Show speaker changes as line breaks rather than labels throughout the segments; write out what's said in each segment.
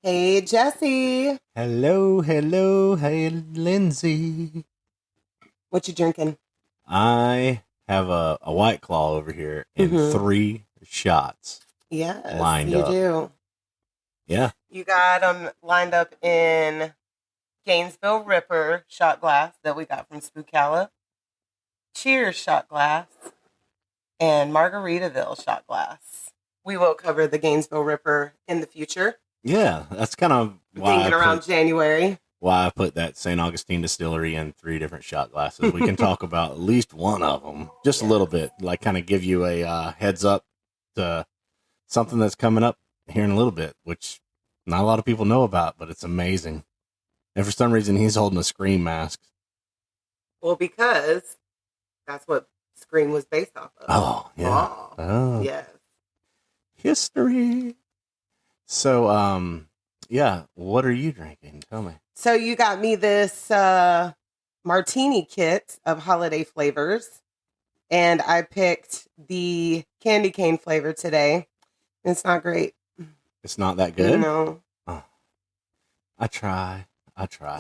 Hey, Jesse.
Hello, hello, hey, Lindsay.
What you drinking?
I have a White Claw over here and 3 shots
Yes,
lined
you
up.
do.
Yeah.
You got them lined up in Gainesville Ripper shot glass that we got from Spookala, Cheers shot glass, and Margaritaville shot glass. We will cover the Gainesville Ripper in the future.
Yeah, that's kind of
Thinking around January.
Why I put that St. Augustine distillery in 3 different shot glasses. We can talk about at least one of them, just a little bit, like kind of give you a heads up to something that's coming up here in a little bit, which not a lot of people know about, but it's amazing. And for some reason, he's holding a Scream mask.
Well, because that's what Scream was based off of.
Oh, yeah. Oh,
yes.
History. So, yeah, what are you drinking? Tell me.
So you got me this martini kit of holiday flavors, and I picked the candy cane flavor today. It's not great.
It's not that good?
No.
Oh, I try.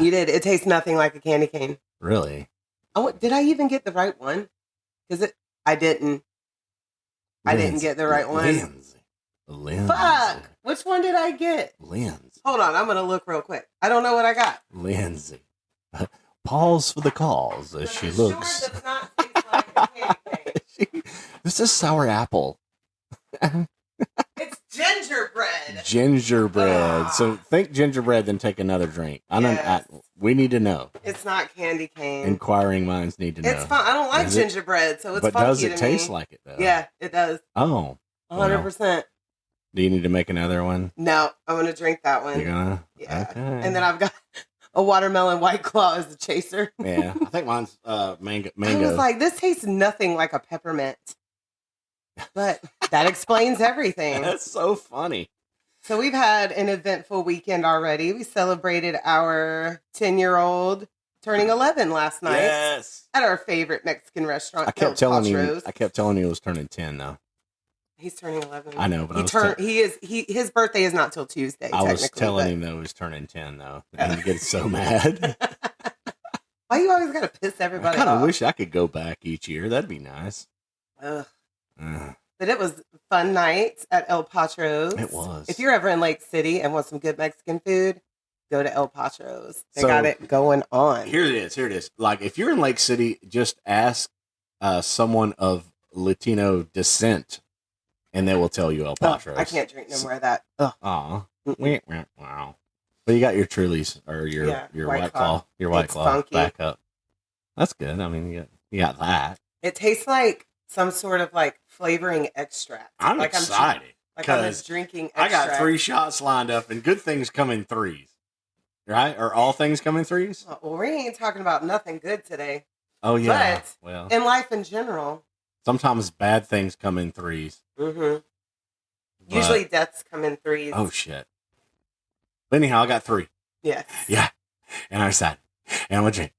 You did. It tastes nothing like a candy cane.
Really?
Oh, did I even get the right one? I didn't. I didn't get the right one.
Lindsay.
Fuck! Which one did I get?
Lindsay.
Hold on, I'm going to look real quick. I don't know what I got.
Lindsay. Pause for the cause as she looks.
Sure does not taste like a candy cane.
This is sour apple.
It's gingerbread.
Gingerbread. So think gingerbread, then take another drink. We need to know.
It's not candy cane.
Inquiring minds need to know.
It's fun. I don't like gingerbread, so it's funky to me.
But does it taste like it, though?
Yeah, it does.
Oh.
100%.
Do you need to make another one?
No, I'm going to drink that one.
You're going to?
Yeah.
Okay.
And then I've got a watermelon White Claw as the chaser.
Yeah. I think mine's mango.
I was like, this tastes nothing like a peppermint. But that explains everything.
That's so funny.
So we've had an eventful weekend already. We celebrated our 10-year-old turning 11 last night.
Yes.
At our favorite Mexican restaurant.
I kept telling you it was turning 10 though.
He's turning 11.
I know, but
his birthday is not till Tuesday.
I was telling him that he was turning 10 though, and he gets so mad.
Why you always gotta piss everybody off?
I kind of wish I could go back each year. That'd be nice.
Ugh. But it was a fun night at El Patro's.
It was.
If you're ever in Lake City and want some good Mexican food, go to El Patro's. They got it going on.
Here it is. Like, if you're in Lake City, just ask someone of Latino descent, and they will tell you El Patro's.
I can't drink no more of that.
Wow. But you got your Trulies or your White Claw. Your White Claw
funky.
Back up. That's good. I mean, you got that.
It tastes like some sort of like flavoring extract.
I'm excited.
I'm drinking extract.
I got 3 shots lined up, and good things come in threes. Right? Or all things come in threes?
Well, we ain't talking about nothing good today.
Oh, yeah.
But in life in general.
Sometimes bad things come in threes.
Mm-hmm. Usually deaths come in threes.
Oh, shit. But anyhow, I got 3.
Yes.
Yeah. And I decided, and I'm going to drink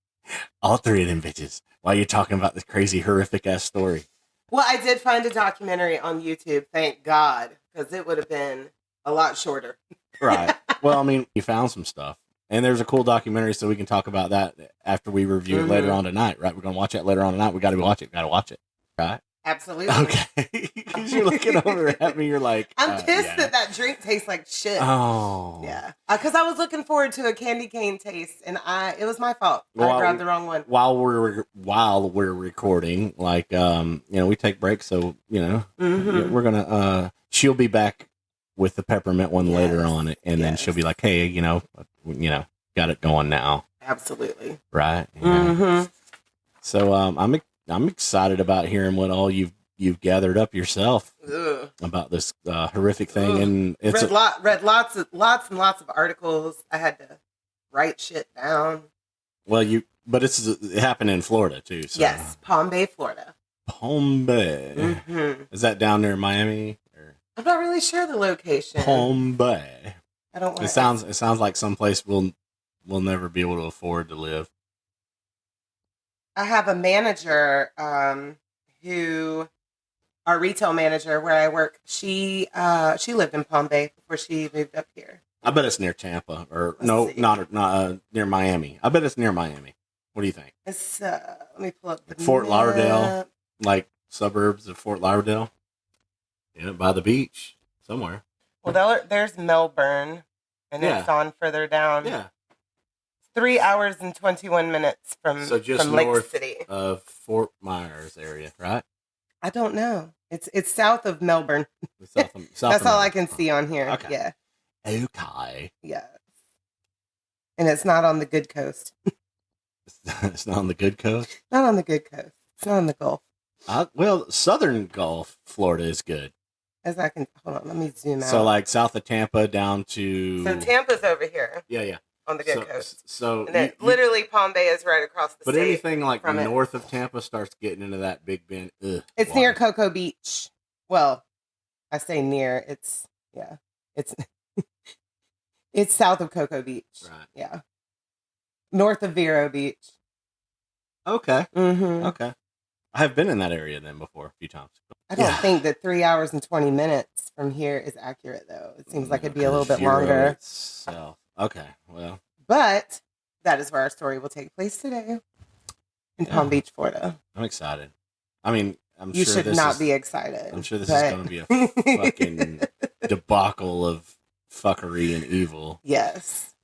all 3 of them bitches while you're talking about this crazy, horrific-ass story.
Well, I did find a documentary on YouTube, thank God, because it would have been a lot shorter.
Right. Well, I mean, you found some stuff. And there's a cool documentary, so we can talk about that after we review it later on tonight, right? We're going to watch it later on tonight. We got to watch it. Right?
Absolutely.
Okay. Because you're looking over at me, you're like...
I'm pissed that drink tastes like shit.
Oh.
Yeah. Because I was looking forward to a candy cane taste, and it was my fault. I grabbed the wrong one.
While we're recording, like, we take breaks, so, we're going to... she'll be back with the peppermint one later on, and then she'll be like, hey, got it going now.
Absolutely.
Right? Yeah. Mm-hmm. So I'm excited about hearing what all you've gathered up yourself about this horrific thing.
Ugh.
And it's
read lots and lots of articles. I had to write shit down.
Well, but it happened in Florida too. So.
Yes, Palm Bay, Florida.
Palm Bay. Mm-hmm. Is that down near Miami?
I'm not really sure the location.
Palm Bay.
I don't want.
It sounds like someplace we'll never be able to afford to live.
I have a manager who, our retail manager where I work, she lived in Palm Bay before she moved up here.
I bet it's near Tampa, or
Let's see.
not near Miami. I bet it's near Miami. What do you think?
It's let me pull up the
Fort
map.
Lauderdale, like suburbs of Fort Lauderdale. Yeah, by the beach somewhere.
Well, there's Melbourne, and
Yeah.
it's on further down.
Yeah.
3 hours and 21 minutes from Lake
north
City.
of Fort Myers area, right?
I don't know. It's south of Melbourne.
South
That's all I can see on here.
Okay.
Yeah.
Okay.
Yeah. And it's not on the good coast.
It's not on the good coast?
Not on the good coast. It's not on the Gulf.
Well, southern Gulf, Florida is good.
As I can, hold on, let me zoom out.
So, like, south of Tampa down to...
So Tampa's over here.
Yeah.
On the good coast.
So
and then literally Palm Bay is right across the
but
state. But
anything like north of Tampa starts getting into that Big Bend.
It's near Cocoa Beach. Well, I say near. It's it's south of Cocoa Beach.
Right.
Yeah. North of Vero Beach.
Okay.
Mm-hmm.
Okay. I have been in that area then before a few times.
I don't think that 3 hours and 20 minutes from here is accurate, though. It seems like it'd be a little bit longer.
Itself. Okay, well.
But that is where our story will take place today in Palm Beach, Florida.
I'm excited. I mean,
you should not be excited.
I'm sure this is going to be a fucking debacle of fuckery and evil.
Yes.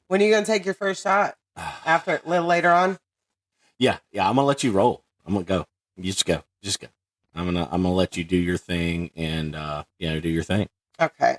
When are you going to take your first shot? After a little later on?
Yeah. I'm gonna let you roll. I'm gonna go. You just go. I'm gonna let you do your thing and do your thing.
Okay.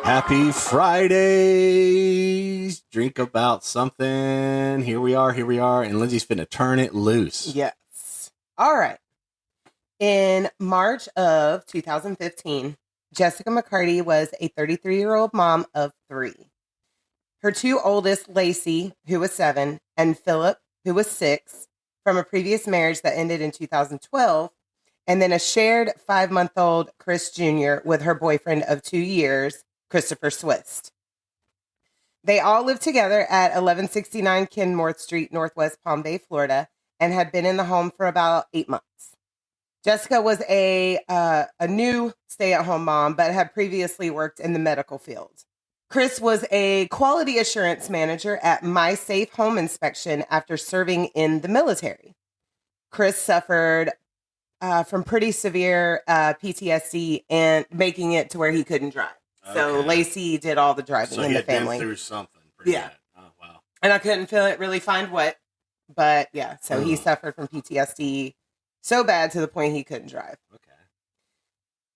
Happy Fridays. Drink about something. Here we are. And Lindsay's finna turn it loose.
Yes. All right. In March of 2015, Jessica McCarty was a 33-year-old mom of 3. Her 2 oldest, Lacey, who was 7, and Philip, who was 6, from a previous marriage that ended in 2012, and then a shared 5-month-old Chris Jr. with her boyfriend of 2 years, Christopher Swist. They all lived together at 1169 Kenmore Street, Northwest Palm Bay, Florida, and had been in the home for about 8 months. Jessica was a new stay-at-home mom, but had previously worked in the medical field. Chris was a quality assurance manager at My Safe Home Inspection after serving in the military. Chris suffered from pretty severe PTSD and making it to where he couldn't drive. Okay. So Lacey did all the driving in the family.
Been through something pretty bad. Oh, wow.
And I couldn't really find what, but yeah, so he suffered from PTSD so bad to the point he couldn't drive.
Okay.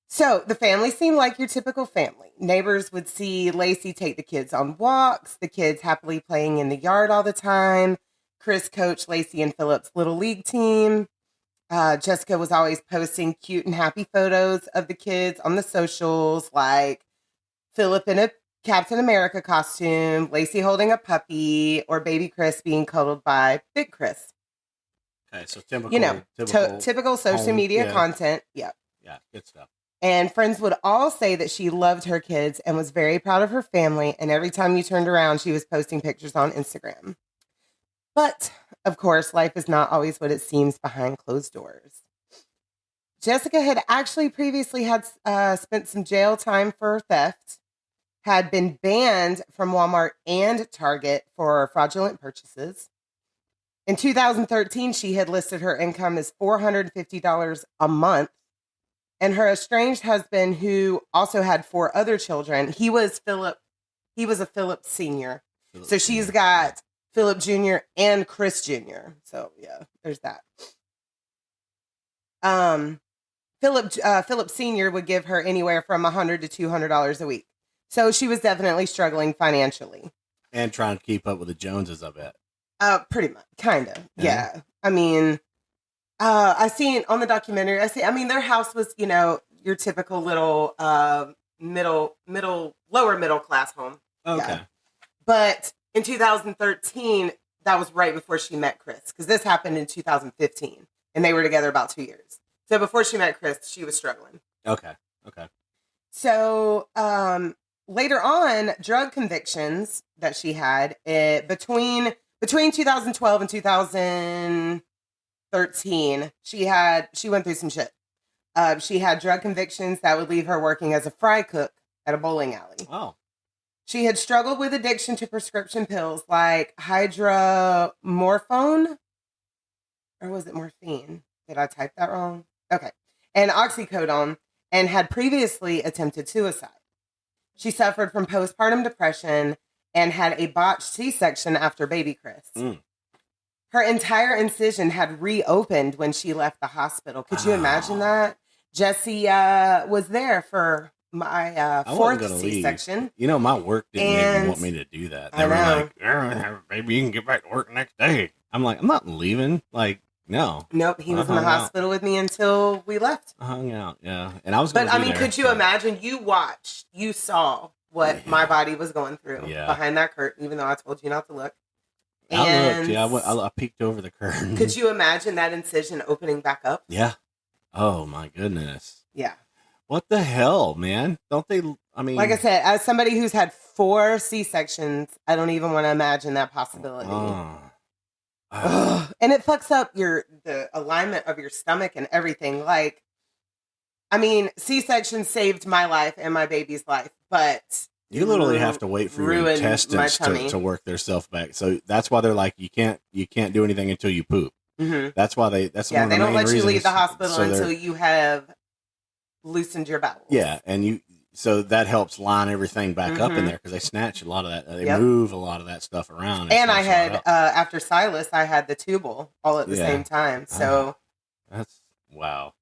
So the family seemed like your typical family. Neighbors would see Lacey take the kids on walks, the kids happily playing in the yard all the time. Chris coached Lacey and Philip's little league team. Jessica was always posting cute and happy photos of the kids on the socials, like Philip in a Captain America costume, Lacey holding a puppy, or baby Chris being cuddled by big Chris.
Okay, so typical
social media content. Yep.
Yeah, good stuff.
And friends would all say that she loved her kids and was very proud of her family. And every time you turned around, she was posting pictures on Instagram. But, of course, life is not always what it seems behind closed doors. Jessica had actually previously had spent some jail time for theft, had been banned from Walmart and Target for fraudulent purchases. In 2013, she had listed her income as $450 a month. And her estranged husband, who also had 4 other children, he was a Philip Sr. So she's got Philip Jr. and Chris Jr. So yeah, there's that. Philip Sr. would give her anywhere from $100 to $200 a week. So she was definitely struggling financially.
And trying to keep up with the Joneses, I bet.
Pretty much, kind of. Yeah. I mean, I seen on the documentary, their house was, your typical little lower middle class home.
Okay.
Yeah. But in 2013, that was right before she met Chris, because this happened in 2015, and they were together about 2 years. So before she met Chris, she was struggling.
Okay.
So later on, drug convictions that she had between 2012 and 2013, she went through some shit. She had drug convictions that would leave her working as a fry cook at a bowling alley.
Oh.
She had struggled with addiction to prescription pills like hydromorphone, or was it morphine? Did I type that wrong? Okay. And oxycodone, and had previously attempted suicide. She suffered from postpartum depression and had a botched C-section after baby Chris. Her entire incision had reopened when she left the hospital. Could you imagine that? Jessie was there for my fourth C-section.
You know, my work didn't even want me to do that. They were like, "Baby, you can get back to work next day." I'm like, I'm not leaving. Like, no.
Nope, he was in the hospital with me until we left.
I hung out, yeah. And I was
But I mean, could you imagine? You saw what my body was going through behind that curtain, even though I told you not to look.
I looked, I peeked over the curtain.
Could you imagine that incision opening back up?
Yeah. Oh, my goodness.
Yeah.
What the hell, man? Don't they, I mean...
Like I said, as somebody who's had 4 C-sections, I don't even want to imagine that possibility. And it fucks up the alignment of your stomach and everything. Like, I mean, C-section saved my life and my baby's life, but...
You literally have to wait for your intestines to work themselves back. So that's why they're like, you can't do anything until you poop. Mm-hmm. That's why they don't let you leave
the hospital until you have loosened your bowels.
Yeah, and so that helps line everything back up in there because they snatch a lot of that. They move a lot of that stuff around.
And I had after Silas, I had the tubal all at the same time. So
that's wow.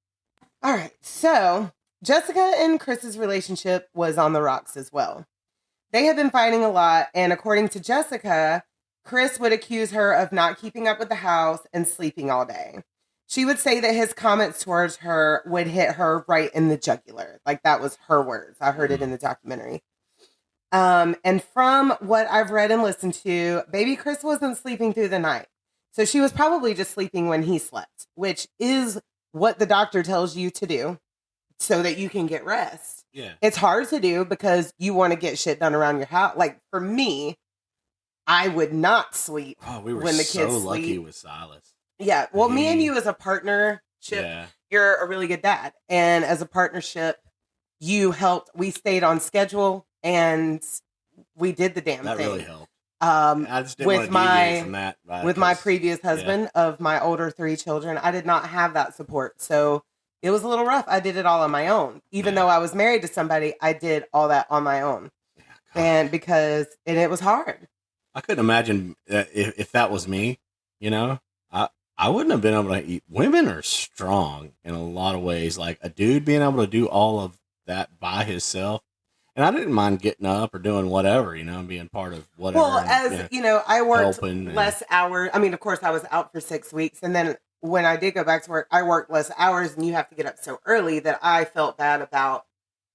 All right, so Jessica and Chris's relationship was on the rocks as well. They had been fighting a lot, and according to Jessica, Chris would accuse her of not keeping up with the house and sleeping all day. She would say that his comments towards her would hit her right in the jugular. Like, that was her words. I heard it in the documentary. And from what I've read and listened to, baby Chris wasn't sleeping through the night. So she was probably just sleeping when he slept, which is what the doctor tells you to do so that you can get rest.
Yeah.
It's hard to do because you want to get shit done around your house. Like, for me, I would not sleep when the kids sleep.
Lucky with Silas.
Yeah. Well, me and you as a partnership, you're a really good dad. And as a partnership, you helped. We stayed on schedule and we did the damn thing.
That really helped. I just didn't want to deviate from that.
With my previous husband of my older 3 children, I did not have that support. So it was a little rough. I did it all on my own. Even though I was married to somebody, I did all that on my own. And it was hard.
I couldn't imagine if that was me, you know, I wouldn't have been able to eat. Women are strong in a lot of ways. Like a dude being able to do all of that by himself. And I didn't mind getting up or doing whatever, you know, and being part of whatever.
Well, I worked less hours. I mean, of course, I was out for 6 weeks. And then when I did go back to work, I worked less hours and you have to get up so early that I felt bad about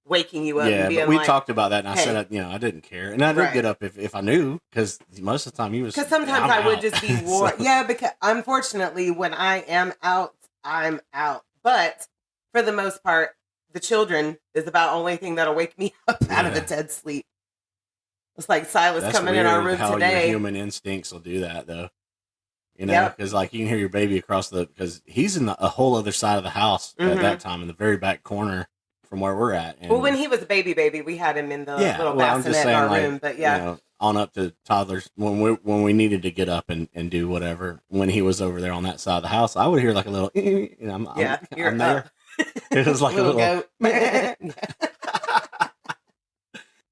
waking you up and being
but we talked about that, and I said, I didn't care, and I did get up if I knew, because most of the time
because sometimes I would just be wore. So. Because unfortunately, when I am out, I'm out. But for the most part, the children is about the only thing that'll wake me up out of a dead sleep. It's like Silas coming in our room
how
today.
Your human instincts will do that, though. You know, because like you can hear your baby across because he's in a whole other side of the house at that time, in the very back corner. From where we're at. And
when he was a baby, we had him in the little bassinet in our room. But
on up to toddlers when we needed to get up and do whatever. When he was over there on that side of the house, I would hear like a little. I'm there. It was like a little
goat.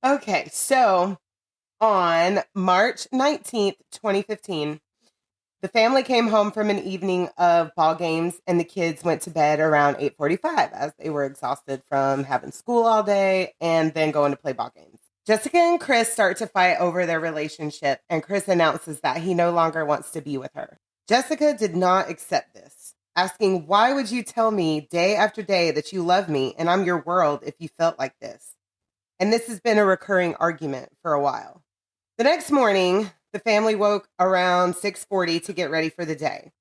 Okay, so on March 19th, 2015. The family came home from an evening of ball games, and the kids went to bed around 8:45 as they were exhausted from having school all day and then going to play ball games. Jessica and Chris start to fight over their relationship, and Chris announces that he no longer wants to be with her. Jessica did not accept this, asking, "Why would you tell me day after day that you love me and I'm your world if you felt like this?" And this has been a recurring argument for a while. The next morning, the family woke around 6:40 to get ready for the day.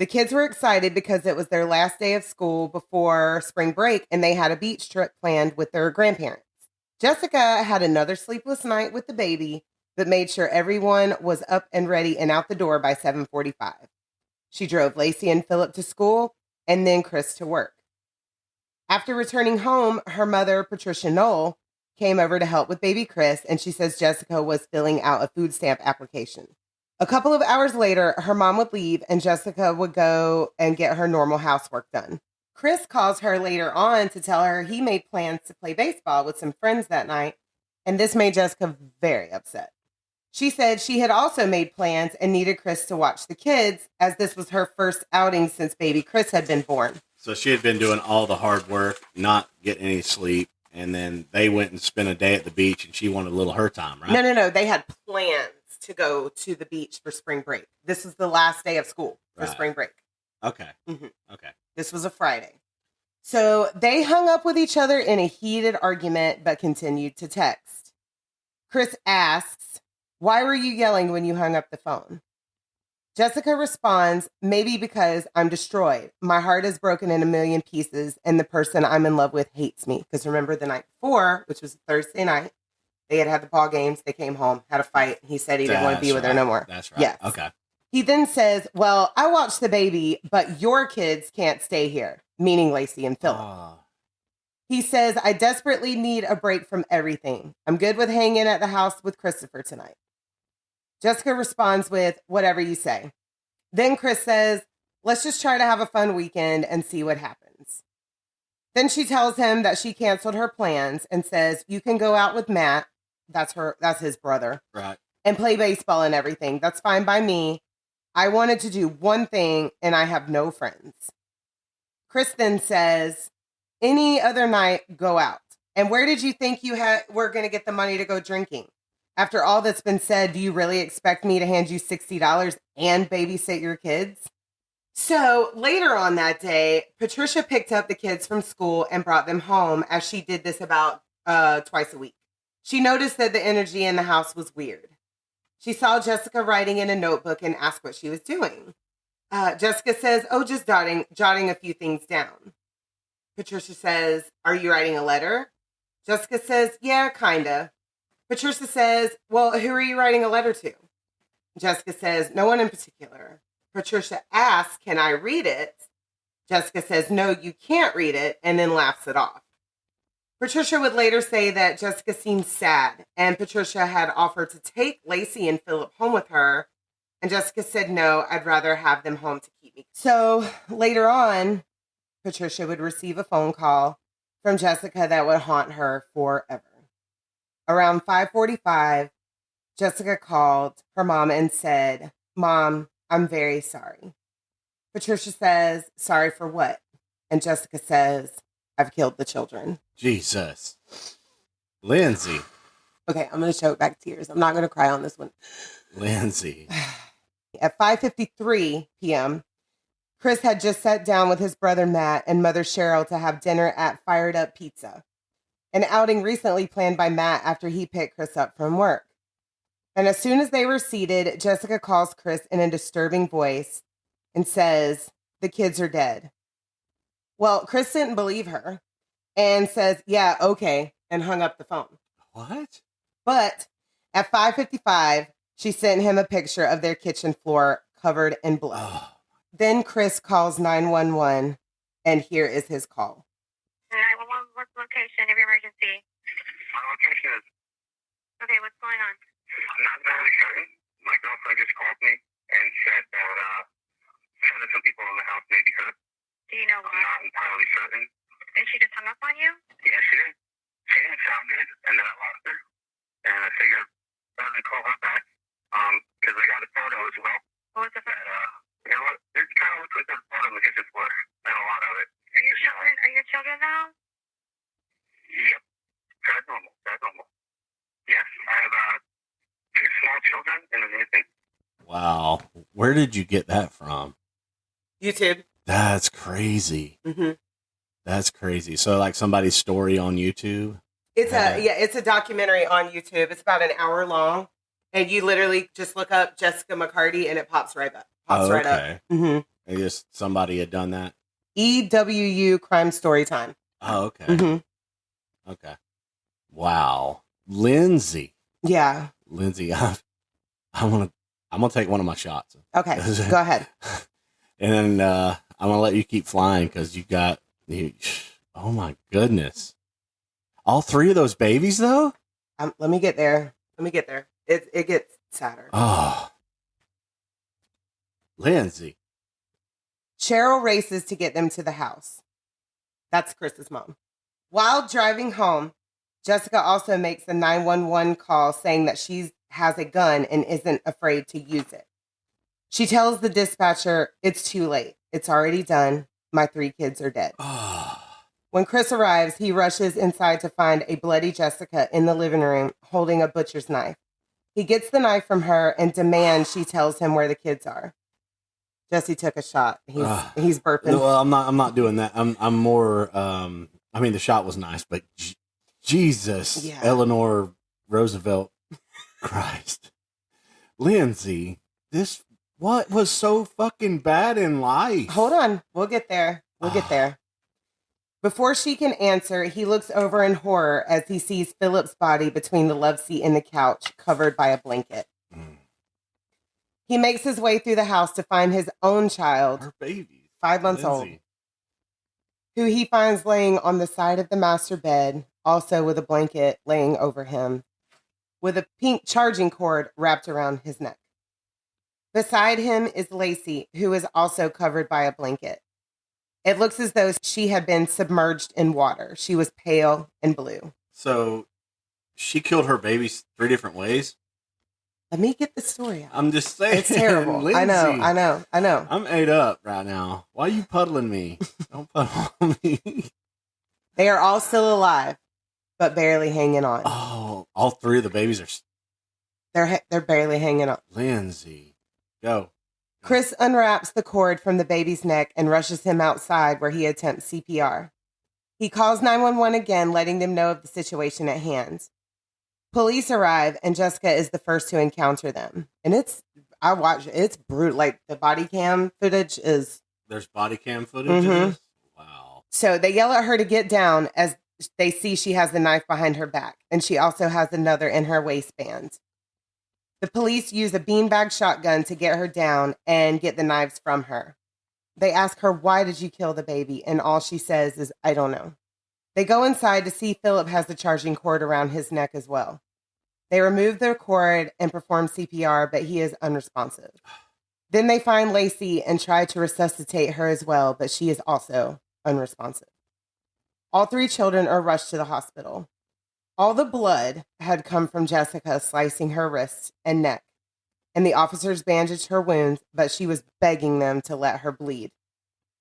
The kids were excited because it was their last day of school before spring break, and they had a beach trip planned with their grandparents. Jessica had another sleepless night with the baby, but made sure everyone was up and ready and out the door by 7:45. She drove Lacey and Philip to school and then Chris to work. After returning home, her mother, Patricia Knoll, came over to help with baby Chris, and she says Jessica was filling out a food stamp application. A couple of hours later, her mom would leave and Jessica would go and get her normal housework done. Chris calls her later on to tell her he made plans to play baseball with some friends that night, and this made Jessica very upset. She said she had also made plans and needed Chris to watch the kids, as this was her first outing since baby Chris had been born.
So she had been doing all the hard work, not getting any sleep, and then they went and spent a day at the beach, and she wanted a little her time, right?
No. They had plans to go to the beach for spring break. This was the last day of school for spring break.
Okay.
Mm-hmm.
Okay.
This was a Friday. So they hung up with each other in a heated argument, but continued to text. Chris asks, "Why were you yelling when you hung up the phone?" Jessica responds, "Maybe because I'm destroyed. My heart is broken in a million pieces, and the person I'm in love with hates me." Because remember the night before, which was Thursday night, they had the ball games. They came home, had a fight. He said he didn't want to be with her no more.
That's right.
Yes.
Okay.
He then says, "Well, I watched the baby, but your kids can't stay here," meaning Lacey and Philip. He says, "I desperately need a break from everything. I'm good with hanging at the house with Christopher tonight." Jessica responds with, "Whatever you say." Then Chris says, "Let's just try to have a fun weekend and see what happens." Then she tells him that she canceled her plans and says, "You can go out with Matt," that's his brother,
right,
"and play baseball and everything. That's fine by me. I wanted to do one thing and I have no friends." Chris then says, "Any other night, go out. And where did you think we're going to get the money to go drinking? After all that's been said, do you really expect me to hand you $60 and babysit your kids?" So later on that day, Patricia picked up the kids from school and brought them home, as she did this about twice a week. She noticed that the energy in the house was weird. She saw Jessica writing in a notebook and asked what she was doing. Jessica says, "Oh, just jotting a few things down." Patricia says, "Are you writing a letter?" Jessica says, "Yeah, kinda." Patricia says, "Well, who are you writing a letter to?" Jessica says, "No one in particular." Patricia asks, "Can I read it?" Jessica says, "No, you can't read it," and then laughs it off. Patricia would later say that Jessica seemed sad, and Patricia had offered to take Lacey and Philip home with her, and Jessica said, "No, I'd rather have them home to keep me." So later on, Patricia would receive a phone call from Jessica that would haunt her forever. Around 5:45, Jessica called her mom and said, "Mom, I'm very sorry." Patricia says, "Sorry for what?" And Jessica says, "I've killed the children."
Jesus. Lindsay.
Okay, I'm going to choke back tears. I'm not going to cry on this one.
Lindsay.
At 5:53 p.m., Chris had just sat down with his brother Matt and mother Cheryl to have dinner at Fired Up Pizza, an outing recently planned by Matt after he picked Chris up from work. And as soon as they were seated, Jessica calls Chris in a disturbing voice and says, "The kids are dead." Well, Chris didn't believe her and says, "Yeah, okay," and hung up the phone.
What?
But at 5:55, she sent him a picture of their kitchen floor covered in blood.
Oh.
Then Chris calls 911, and here is his call.
911, what's the location of your emergency?
My location is...
Okay, what's going on?
I'm not entirely certain. My girlfriend just called me and said that some people in the house may be hurt.
Do you know
I'm
why?
not entirely certain.
And she just hung up on you?
Yeah, she did. She didn't sound good, and then I lost her. And I figured rather than call her back, because I got a photo as well.
What was the first?
It kind of looks like there's blood on the kitchen floor, and a lot of it.
Are you children? Are your children now?
Yep. That's normal. That's normal. Yes, I have two small children and an infant.
Wow. Where did you get that from?
YouTube.
That's crazy.
Mm-hmm.
That's crazy. So like somebody's story on YouTube?
It's a documentary on YouTube. It's about an hour long, and you literally just look up Jessica McCarty and it pops right up. Right up.
Okay.
Mm-hmm.
I guess somebody had done that.
EWU Crime Story Time.
Oh, okay.
Mm-hmm.
Okay. Wow. Lindsay.
Yeah.
Lindsay, I'm gonna take one of my shots.
Okay. Go ahead.
And then I'm gonna let you keep flying because oh my goodness. All three of those babies though?
Let me get there. It gets sadder.
Oh. Lindsay.
Cheryl races to get them to the house. That's Chris's mom. While driving home, Jessica also makes a 911 call saying that she has a gun and isn't afraid to use it. She tells the dispatcher, it's too late. It's already done. My 3 kids are dead.
Oh.
When Chris arrives, he rushes inside to find a bloody Jessica in the living room holding a butcher's knife. He gets the knife from her and demands she tells him where the kids are. Jesse took a shot. He's burping.
Well, I'm not doing that. I'm more. I mean, the shot was nice, but Jesus,
Yeah.
Eleanor Roosevelt, Christ, Lindsay, what was so fucking bad in life?
Hold on, we'll get there. Before she can answer, he looks over in horror as he sees Philip's body between the love seat and the couch, covered by a blanket. He makes his way through the house to find his own child,
Her baby,
5 months old,
Lindsay.
who he finds laying on the side of the master bed, also with a blanket laying over him, with a pink charging cord wrapped around his neck. Beside him is Lacey, who is also covered by a blanket. It looks as though she had been submerged in water. She was pale and blue.
So she killed her babies 3 different ways.
Let me get the story out.
I'm just saying.
It's terrible.
Lindsay,
I know.
I'm ate up right now. Why are you puddling me? Don't puddle on me.
They are all still alive, but barely hanging on.
Oh, all 3 of the babies are.
They're barely hanging on.
Lindsay, go.
Chris unwraps the cord from the baby's neck and rushes him outside where he attempts CPR. He calls 911 again, letting them know of the situation at hand. Police arrive, and Jessica is the first to encounter them. And it's brutal. Like, the body cam footage is...
There's body cam footage of this? Wow.
So they yell at her to get down as they see she has the knife behind her back, and she also has another in her waistband. The police use a beanbag shotgun to get her down and get the knives from her. They ask her, why did you kill the baby? And all she says is, I don't know. They go inside to see Philip has the charging cord around his neck as well. They remove the cord and perform CPR, but he is unresponsive. Then they find Lacey and try to resuscitate her as well, but she is also unresponsive. All 3 children are rushed to the hospital. All the blood had come from Jessica slicing her wrists and neck, and the officers bandaged her wounds, but she was begging them to let her bleed.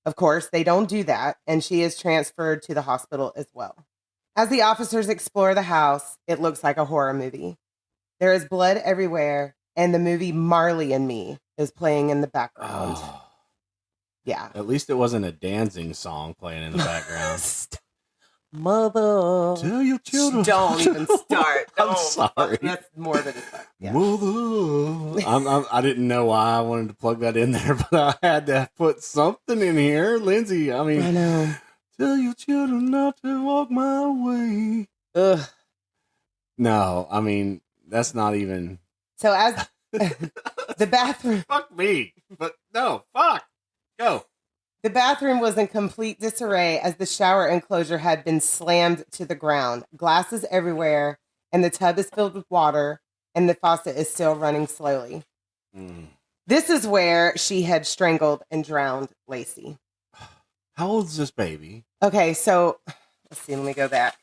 Of course, they don't do that, and she is transferred to the hospital as well. As the officers explore the house, it looks like a horror movie. There is blood everywhere, and the movie Marley and Me is playing in the background.
Oh.
Yeah.
At least it wasn't a dancing song playing in the background.
Mother.
Tell your children.
Don't even start.
I'm sorry.
That's morbid as fuck. Yeah.
Mother. I didn't know why I wanted to plug that in there, but I had to put something in here. Lindsay, I mean,
I know.
Tell your children not to walk my way.
Ugh.
No, I mean, that's not even.
So as the bathroom.
Fuck me. But no, fuck. Go.
The bathroom was in complete disarray as the shower enclosure had been slammed to the ground. Glasses everywhere, and the tub is filled with water, and the faucet is still running slowly. This is where she had strangled and drowned Lacey.
How old is this baby?
Okay, so let's see. Let me go back.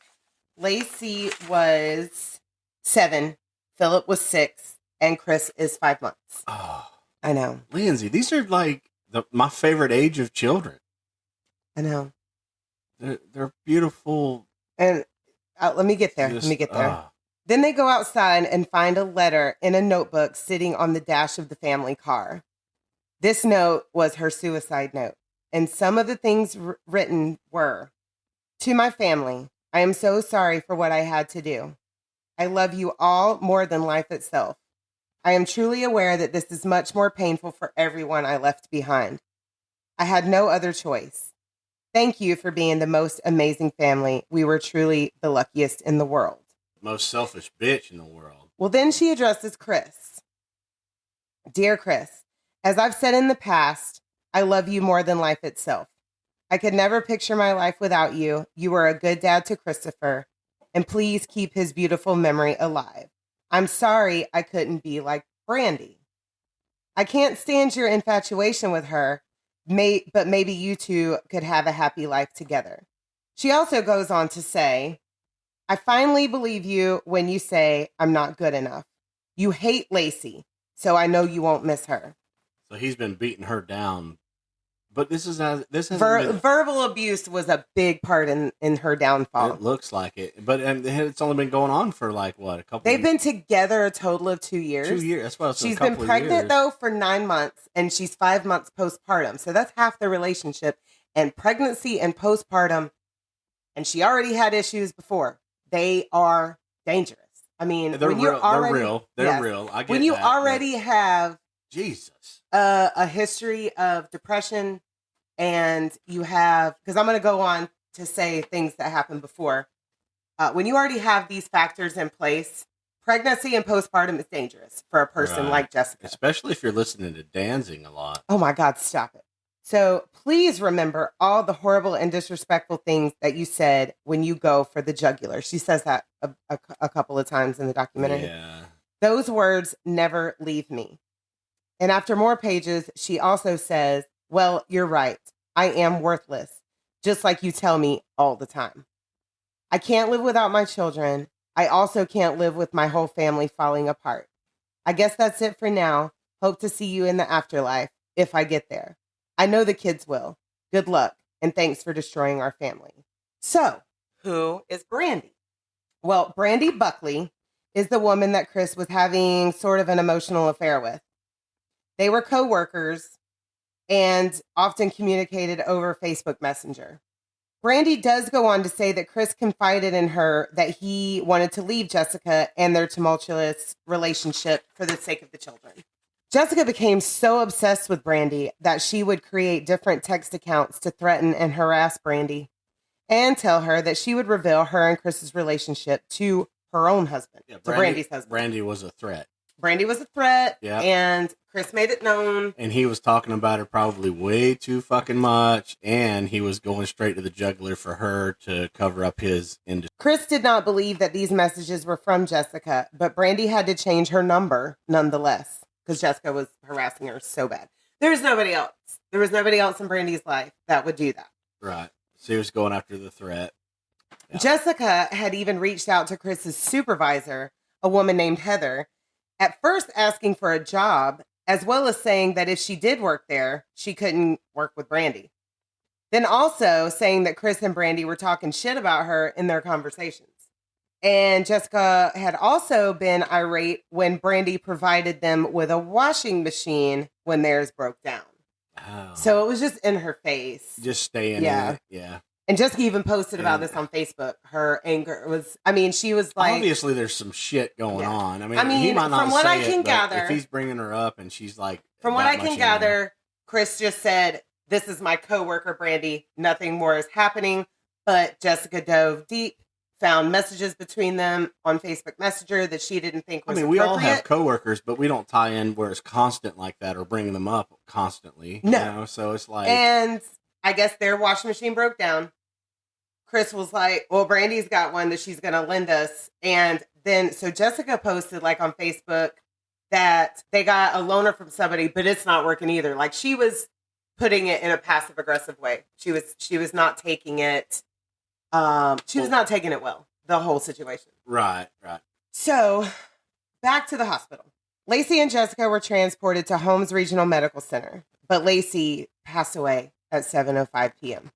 Lacey was 7, Philip was 6, and Chris is 5 months.
Oh,
I know.
Lindsay, these are like my favorite age of children.
I know.
They're beautiful.
And let me get there. Then they go outside and find a letter in a notebook sitting on the dash of the family car. This note was her suicide note. And some of the things written were, to my family, I am so sorry for what I had to do. I love you all more than life itself. I am truly aware that this is much more painful for everyone I left behind. I had no other choice. Thank you for being the most amazing family. We were truly the luckiest in the world.
Most selfish bitch in the world.
Well, then she addresses Chris. Dear Chris, as I've said in the past, I love you more than life itself. I could never picture my life without you. You were a good dad to Christopher, and please keep his beautiful memory alive. I'm sorry I couldn't be like Brandy. I can't stand your infatuation with her, but maybe you two could have a happy life together. She also goes on to say, I finally believe you when you say I'm not good enough. You hate Lacey, so I know you won't miss her.
So he's been beating her down. But this hasn't been...
Verbal abuse was a big part in her downfall.
It looks like it. But and it's only been going on for like, what, a couple
They've been together a total of 2 years.
2 years. That's what I was saying.
She's been pregnant, though, for 9 months, and she's 5 months postpartum. So that's half the relationship. And pregnancy and postpartum, and she already had issues before. They are dangerous. I mean,
they're
when
real.
Already,
they're real. They're
yes.
real. I get
when you
that,
already have
Jesus
a history of depression, and you have, because I'm going to go on to say things that happened before. When you already have these factors in place, pregnancy and postpartum is dangerous for a person like Jessica.
Especially if you're listening to dancing a lot.
Oh my God, stop it. So please remember all the horrible and disrespectful things that you said when you go for the jugular. She says that a couple of times in the documentary.
Yeah.
Those words never leave me. And after more pages, she also says, well, you're right. I am worthless, just like you tell me all the time. I can't live without my children. I also can't live with my whole family falling apart. I guess that's it for now. Hope to see you in the afterlife if I get there. I know the kids will. Good luck, and thanks for destroying our family. So, who is Brandy? Well, Brandy Buckley is the woman that Chris was having sort of an emotional affair with. They were co-workers and often communicated over Facebook Messenger. Brandy does go on to say that Chris confided in her that he wanted to leave Jessica and their tumultuous relationship for the sake of the children. Jessica became so obsessed with Brandy that she would create different text accounts to threaten and harass Brandy and tell her that she would reveal her and Chris's relationship to her own husband, to Brandy's husband.
Brandy was a threat.
Brandy was a threat, and Chris made it known.
And he was talking about her probably way too fucking much, and he was going straight to the jugular for her to cover up his industry.
Chris did not believe that these messages were from Jessica, but Brandy had to change her number nonetheless, because Jessica was harassing her so bad. There was nobody else. There was nobody else in Brandy's life that would do that.
Right. So he was going after the threat. Yeah.
Jessica had even reached out to Chris's supervisor, a woman named Heather, at first asking for a job, as well as saying that if she did work there, she couldn't work with Brandy. Then also saying that Chris and Brandy were talking shit about her in their conversations. And Jessica had also been irate when Brandy provided them with a washing machine when theirs broke down.
Oh.
So it was just in her face.
Just staying in it. Yeah.
And Jessica even posted about this on Facebook. Her anger was, I mean, she was like...
Obviously, there's some shit going on. I mean, he might not
from what
say
I can
it,
gather...
if he's bringing her up and she's like...
From what I can gather, Chris just said, this is my coworker, Brandy. Nothing more is happening. But Jessica dove deep, found messages between them on Facebook Messenger that she didn't think was appropriate.
We all have coworkers, but we don't tie in where it's constant like that or bring them up constantly.
No.
You know? So it's like...
And I guess their washing machine broke down. Chris was like, well, Brandy's got one that she's going to lend us. And then, so Jessica posted like on Facebook that they got a loaner from somebody, but it's not working either. Like she was putting it in a passive aggressive way. She was not taking it. She was not taking it well, the whole situation.
Right.
So back to the hospital. Lacey and Jessica were transported to Holmes Regional Medical Center, but Lacey passed away at 7:05 p.m.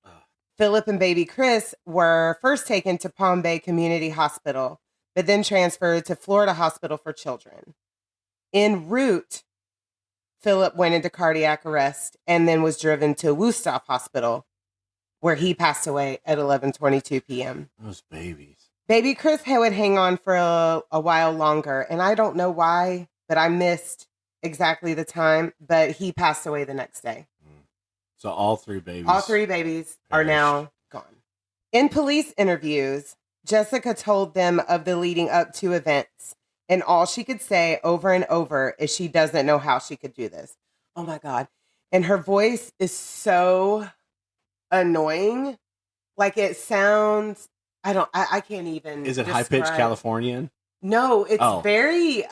Philip and baby Chris were first taken to Palm Bay Community Hospital, but then transferred to Florida Hospital for Children. En route, Philip went into cardiac arrest and then was driven to Wusthof Hospital, where he passed away at 11:22 p.m.
Those babies. Baby
Chris would hang on for a while longer, and I don't know why, but I missed exactly the time, but he passed away the next day.
So all three babies.
All three babies are now gone. In police interviews, Jessica told them of the leading up to events, and all she could say over and over is she doesn't know how she could do this. Oh my God. And her voice is so annoying. Like it sounds, I can't even.
Is it high-pitched Californian?
No, it's very,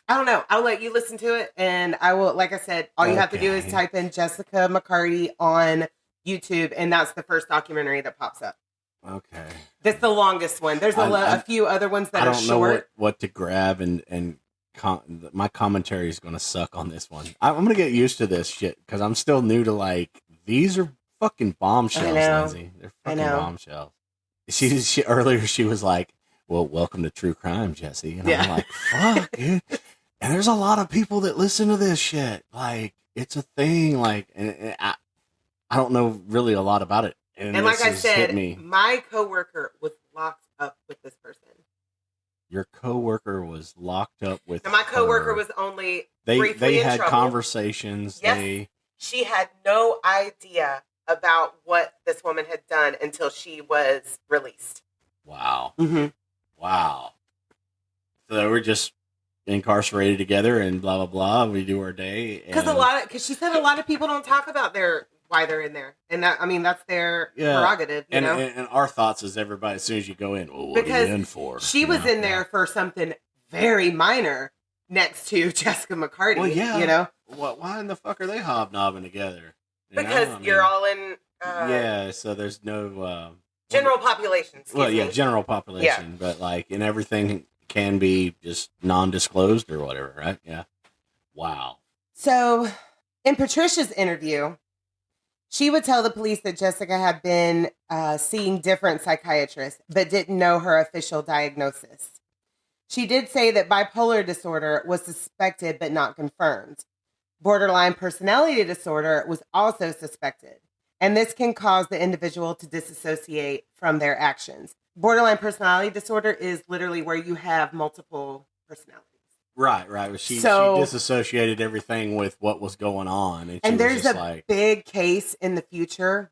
I don't know. I'll let you listen to it, and I will, like I said, all you have to do is type in Jessica McCarty on YouTube, and that's the first documentary that pops up.
Okay.
That's the longest one. There's a few other ones that are short. I don't know
what to grab, and my commentary is going to suck on this one. I'm going to get used to this shit, because I'm still new to, like, these are fucking bombshells, Lindsay. They're fucking bombshells. She earlier, she was like, well, welcome to True Crime, Jesse. And I'm like, fuck, dude. And there's a lot of people that listen to this shit. Like, it's a thing. Like, and I don't know really a lot about it. And
like I said, my coworker was locked up with this person.
Your coworker was locked up with
and my coworker was only briefly
they
in
had
trouble.
Conversations.
Yes. She had no idea about what this woman had done until she was released.
Wow. Mm-hmm. Wow. So they were just incarcerated together and blah blah blah. We do our day
because she said a lot of people don't talk about why they're in there, and that, I mean, that's their prerogative, you know. And
our thoughts is everybody, as soon as you go in, well, what are you in for?
She was in there for something very minor next to Jessica McCarty. Well, yeah, you know.
Why in the fuck are they hobnobbing together?
Because you're all in.
So there's no
general population.
General population, but like, and everything can be just non-disclosed or whatever, right? Yeah. Wow.
So, in Patricia's interview, she would tell the police that Jessica had been seeing different psychiatrists, but didn't know her official diagnosis. She did say that bipolar disorder was suspected but not confirmed. Borderline personality disorder was also suspected, and this can cause the individual to disassociate from their actions. Borderline personality disorder is literally where you have multiple personalities.
Right. She disassociated everything with what was going on.
And there's a big case in the future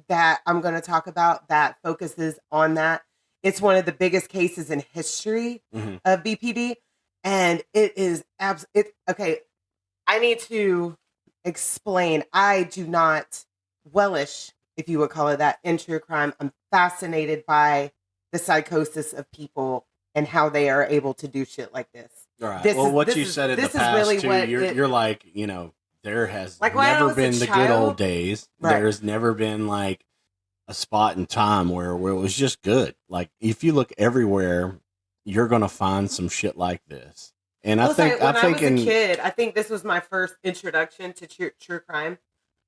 that I'm going to talk about that focuses on that. It's one of the biggest cases in history of BPD. And it is okay. I need to explain. I do not relish, if you would call it that, in true crime. I'm fascinated by the psychosis of people and how they are able to do shit like this.
All right. What you said in the past, really too, you're like, you know, there has never been the good old days. Right. There's never been like a spot in time where it was just good. Like, if you look everywhere, you're going to find some shit like this. And I think
when I was a kid, I think this was my first introduction to true crime.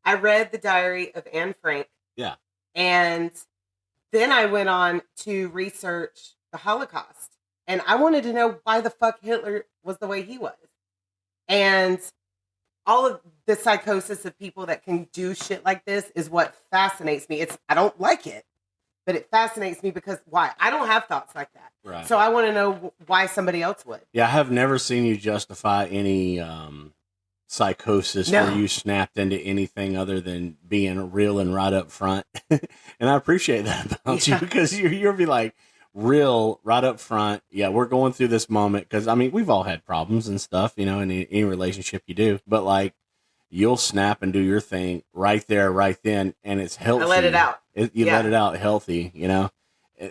I read the diary of Anne Frank.
Yeah.
And then I went on to research the Holocaust. And I wanted to know why the fuck Hitler was the way he was. And all of the psychosis of people that can do shit like this is what fascinates me. I don't like it, but it fascinates me because why? I don't have thoughts like that.
Right.
So I want to know why somebody else would.
Yeah, I have never seen you justify any psychosis where you snapped into anything other than being real and right up front. And I appreciate that about you, because you'll be like, real right up front. Yeah, we're going through this moment because, I mean, we've all had problems and stuff, you know, in any relationship you do, but like, you'll snap and do your thing right there, right then, and it's healthy.
I let it out.
You let it out healthy, you know.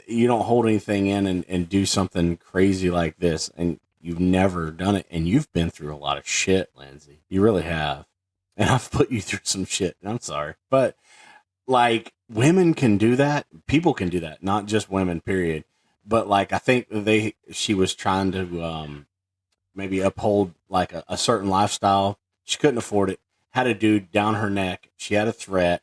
You don't hold anything in and do something crazy like this, and you've never done it, and you've been through a lot of shit, Lindsay. You really have. And I've put you through some shit, and I'm sorry. But, like, women can do that. People can do that, not just women, period. But, like, I think she was trying to maybe uphold, like, a certain lifestyle. She couldn't afford it. Had a dude down her neck. She had a threat.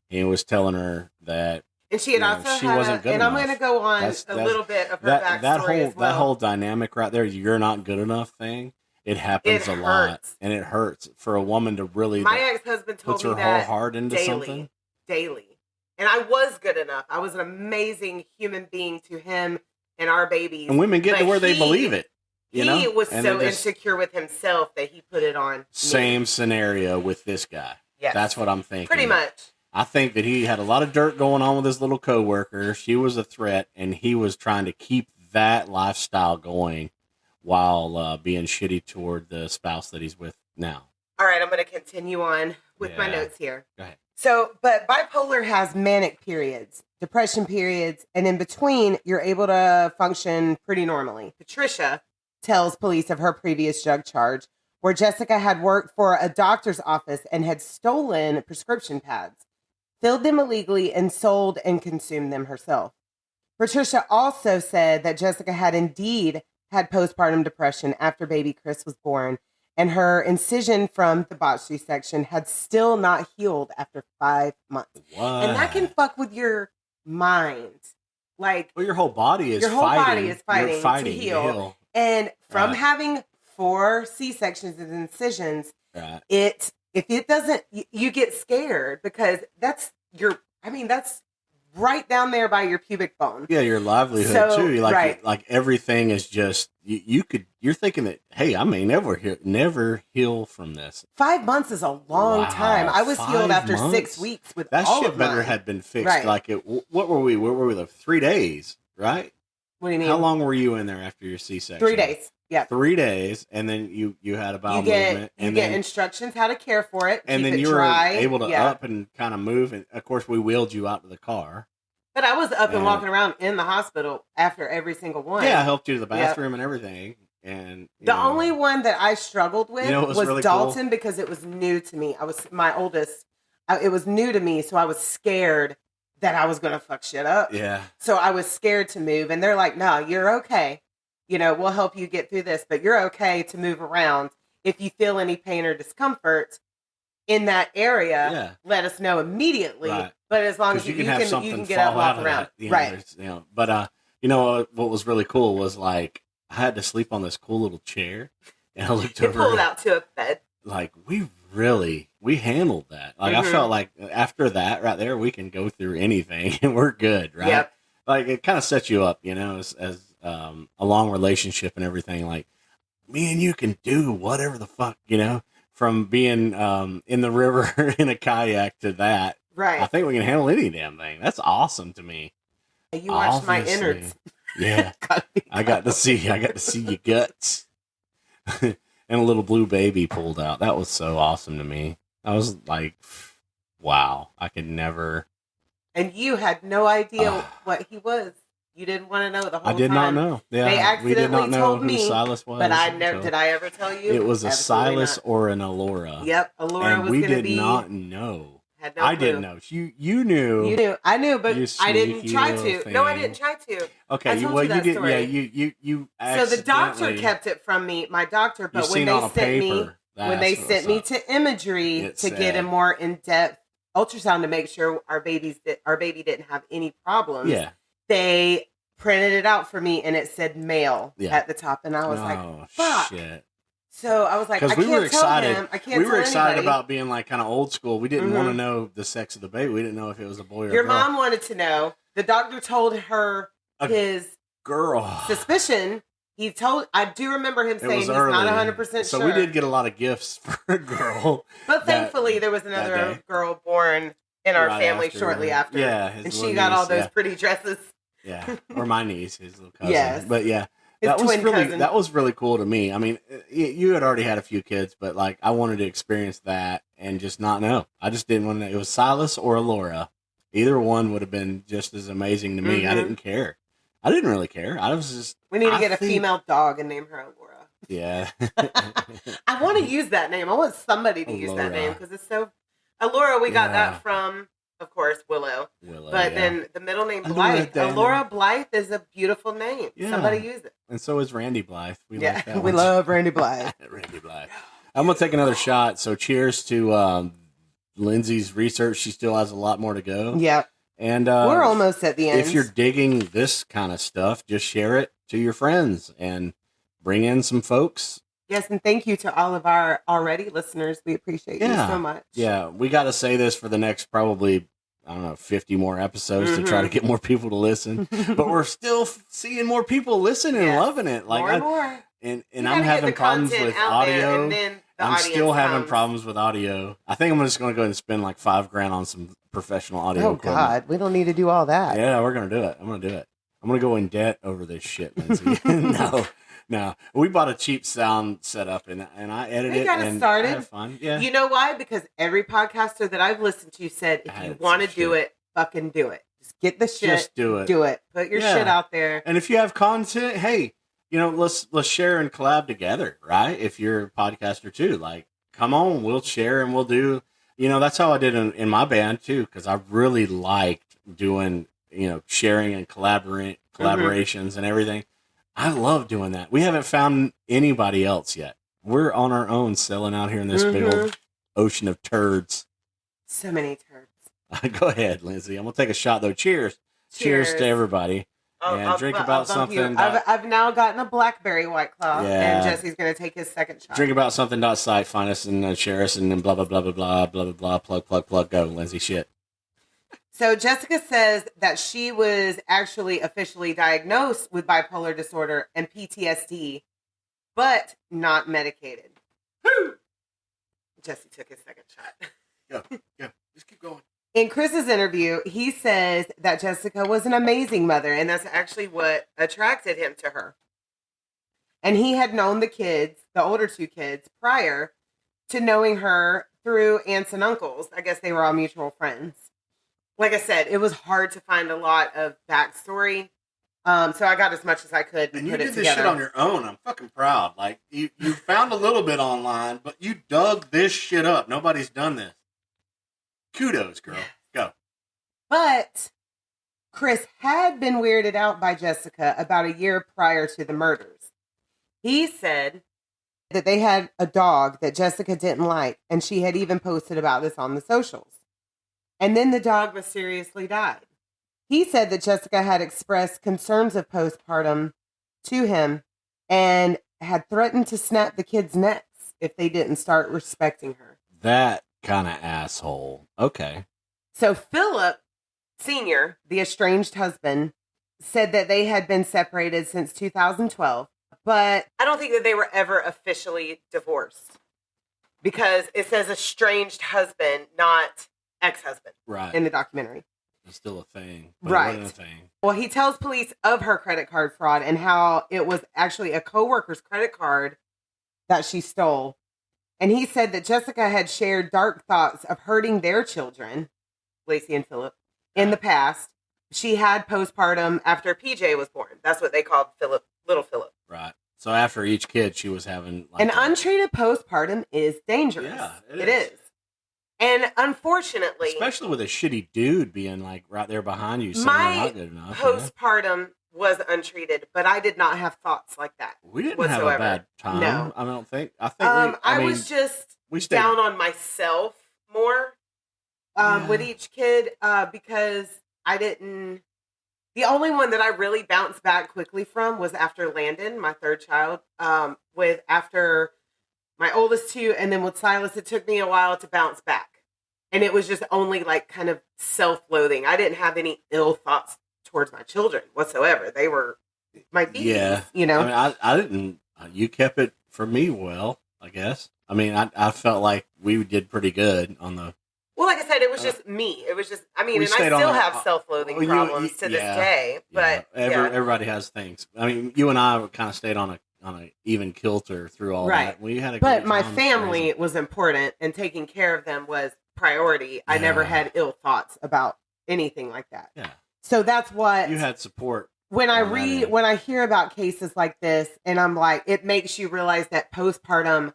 And he was telling her that,
and she had also she wasn't good enough. I'm going to go on a little bit of her backstory as well.
That whole dynamic right there, you're not good enough thing, it happens a lot. And it hurts for a woman to really...
My ex-husband told me that
her whole heart into something.
Daily. And I was good enough. I was an amazing human being to him and our babies.
And women get to where they believe it.
He was so insecure with himself that he put it on
Same scenario with this guy.
Yes.
That's what I'm thinking.
Pretty much.
I think that he had a lot of dirt going on with his little coworker. She was a threat, and he was trying to keep that lifestyle going while being shitty toward the spouse that he's with now.
All right, I'm going to continue on with my
Yeah.
notes here.
Go ahead.
So, but bipolar has manic periods, depression periods, and in between, you're able to function pretty normally. Patricia tells police of her previous drug charge, where Jessica had worked for a doctor's office and had stolen prescription pads, filled them illegally, and sold and consumed them herself. Patricia also said that Jessica had indeed had postpartum depression after baby Chris was born, and her incision from the botched C-section had still not healed after 5 months.
What?
And that can fuck with your mind. Like,
Well, your whole body is
your whole
fighting.
body is fighting,
You're fighting
to heal. And from
Right.
having 4 C-sections and incisions,
Right.
if it doesn't, you get scared because that's right down there by your pubic bone.
Yeah, your livelihood
So,
too. Like,
right.
like everything is just you're thinking that, hey, I may never heal from this.
5 months is a long
Wow,
time. I was
5
healed after
months?
6 weeks with
That
all
shit
of
better
mine.
had been fixed.
Right.
Like, what were we? Where were we? 3 days, right?
What do you mean?
How long were you in there after your C-section?
3 days. Yeah.
3 days, and then you had a bowel
You get
movement,
you
and
get
then
instructions how to care for it.
and
keep
then
it
you
dry.
were able to
Yeah.
up and kind of move, and of course we wheeled you out to the car.
But I was up and
And-
walking around in the hospital after every single one.
Yeah, I helped you to the bathroom and everything. And
The only one that I struggled with
You know what was
was
really
Dalton because it was new to me. I was my oldest. It was new to me, so I was scared that I was going to fuck shit up.
Yeah.
So I was scared to move, and they're like, "No, you're okay. We'll help you get through this, but you're okay to move around. If you feel any pain or discomfort in that area,
Yeah.
let us know immediately.
Right.
But as long as
Because
you
have something
you can get up and
fall
walk
out
around,
of that,
right?
there's, but what was really cool was like I had to sleep on this cool little chair, and I looked
You
over.
pulled out to a bed.
Like we handled that. Like I
Mhm.
felt like after that right there, we can go through anything and we're good, right?
Yep.
Like it kind of sets you up, as a long relationship and everything. Like me and you can do whatever the fuck, from being in the river in a kayak to that. I
Right.
think we can handle any damn thing. That's awesome to me.
You watched my
Obviously.
innards.
Yeah, I got to see your guts. And a little blue baby pulled out. That was so awesome to me. I was like, wow, I could never.
And you had no idea what he was. You didn't want to know the whole time.
I did not know. Yeah,
They
we did not
accidentally
know
told
who
me,
Silas was.
But I never
until-
did. I ever tell you
It was a
Absolutely
Silas
not.
or an Alora.
Yep, Alora
And
was
we
going to
did
be.
not know.
Had no
I
clue.
didn't know. You knew.
You knew. I knew, but
You
I didn't
sneaky
try
little
to. No, I
thing.
didn't try to.
Okay,
I
you
told
well
you
you
that
did.
story.
Yeah, you.
So the doctor
accidentally-
kept it from me, my doctor. But
you
when
seen
they
on a
sent me,
paper.
when they
That's
sent
what's
me
up.
to imagery
It
to get a
said-
more in depth ultrasound to make sure our baby didn't have any problems.
Yeah.
They printed it out for me, and it said male
Yeah.
at the top, and I was like,
Oh
"Fuck!"
shit.
So I was like, I
Because we
can't
were
tell
excited.
him. I can't
We
tell
were excited
anybody.
about being like kind of old school. We didn't want to
Mhm.
know the sex of the baby. We didn't know if it was a boy or
Your
a girl.
mom wanted to know. The doctor told her
A
his
Girl.
suspicion. I do remember him
It
saying
was
he's
early.
not 100%
So
sure.
we did get a lot of gifts for a girl.
But
that-
thankfully, there was
that
another
day.
girl born in our
Right
family
after.
shortly after.
Yeah. his
And she
little
got all
niece,
those pretty dresses.
Yeah. Or my niece, his little cousin.
Yes.
But yeah.
His
That was
twin
really
cousin.
that was really cool to me. I mean, you had already had a few kids, but like I wanted to experience that and just not know. I just didn't want to. It was Silas or Laura. Either one would have been just as amazing to me. I
Mhm.
didn't care. I didn't really care. I was just.
We need to
I
get a
think-
female dog and name her Alora.
Yeah.
I want to use that name. I want somebody to use that
Alora.
name because it's so. Alora, we got
Yeah.
that from, of course, Willow.
Willow,
But
yeah.
then the middle name
Alora
Blythe.
Dana.
Alora Blythe is a beautiful name.
Yeah.
Somebody use it.
And so is Randy Blythe. We
Yeah,
like that
we
one.
love Randy Blythe.
Randy Blythe. I'm gonna take another shot. So cheers to Lindsay's research. She still has a lot more to go.
Yep.
And
We're almost at the end.
if you're digging this kind of stuff, just share it to your friends and bring in some folks.
Yes, and thank you to all of our already listeners. We appreciate you
Yeah.
so much.
Yeah, we got to say this for the next probably, I don't know, 50 more episodes to try to get more people to listen. But we're still seeing more people listen and
Yes.
loving it. Like
more and more.
and
You
I'm
gotta get
having
the
problems
content
with
out there,
audio.
and then
I'm
audience
still having
comes.
problems with audio. I think I'm just going to go ahead and spend like $5,000 on some professional audio
Oh
equipment.
God, we don't need to do all that.
Yeah, we're going to do it. I'm going to do it. I'm going to go in debt over this shit, Lindsay. No. We bought a cheap sound setup and I edited it.
Got it
and
started.
I had fun. Yeah.
You know why? Because every podcaster that I've listened to said, if you want to do it, fucking do it. Just get the shit.
Just do it.
Do it. Put your shit out there.
And if you have content, hey, let's share and collab together, right? If you're a podcaster too, like, come on, we'll share and we'll do. That's how I did in my band too, because I really liked doing, sharing and collaborations and everything. I love doing that. We haven't found anybody else yet. We're on our own, selling out here in this big old ocean of turds.
So many turds.
Go ahead, Lindsay. I'm gonna take a shot though. Cheers. Cheers to everybody.
I'll
drink about something.
I've now gotten a blackberry White Claw,
Yeah.
and Jesse's going to take his second shot.
Drink about something.site. Find us and share us and then blah, blah, blah, blah, blah, blah, blah, blah, plug, go, Lindsay, shit.
So Jessica says that she was actually officially diagnosed with bipolar disorder and PTSD, but not medicated. Jesse took his second shot.
Yeah, just keep going.
In Chris's interview, he says that Jessica was an amazing mother, and that's actually what attracted him to her. And he had known the kids, the older two kids, prior to knowing her through aunts and uncles. I guess they were all mutual friends. Like I said, it was hard to find a lot of backstory. So I got as much as I could and put it together.
You did this shit on your own. I'm fucking proud. Like, you found a little bit online, but you dug this shit up. Nobody's done this. Kudos, girl. Go.
But Chris had been weirded out by Jessica about a year prior to the murders. He said that they had a dog that Jessica didn't like, and she had even posted about this on the socials. And then the dog mysteriously died. He said that Jessica had expressed concerns of postpartum to him and had threatened to snap the kids' necks if they didn't start respecting her.
That kind of asshole. Okay.
So Philip Sr., the estranged husband, said that they had been separated since 2012, but I don't think that they were ever officially divorced because it says estranged husband, not ex-husband,
right,
in the documentary.
It's still a thing. But
right.
It wasn't a thing.
Well, he tells police of her credit card fraud and how it was actually a coworker's credit card that she stole. And he said that Jessica had shared dark thoughts of hurting their children, Lacey and Philip, in the past. She had postpartum after PJ was born. That's what they called Philip, little Philip.
Right. So after each kid, she was having... like
untreated postpartum is dangerous. Yeah, it is. And unfortunately...
especially with a shitty dude being like right there behind you saying you're not good enough.
Postpartum was untreated, but I did not have thoughts like that.
We didn't have a bad time.
No.
I don't think. I
was just down on myself more with each kid because I didn't. The only one that I really bounced back quickly from was after Landon, my third child. After my oldest two, and then with Silas, it took me a while to bounce back, and it was just only like kind of self-loathing. I didn't have any ill thoughts towards my children whatsoever. They were my babies, you know.
I mean, I didn't. You kept it for me well, I guess. I mean, I felt like we did pretty good on the.
Well, like I said, it was just me. It was just. I mean, and I still have self-loathing problems to this day. But
everybody has things. I mean, you and I kind of stayed on a even kilter through all that. We had a.
But my family was important, and taking care of them was priority. I never had ill thoughts about anything like that.
Yeah.
So that's what
you had support.
When I hear about cases like this, and I'm like, it makes you realize that postpartum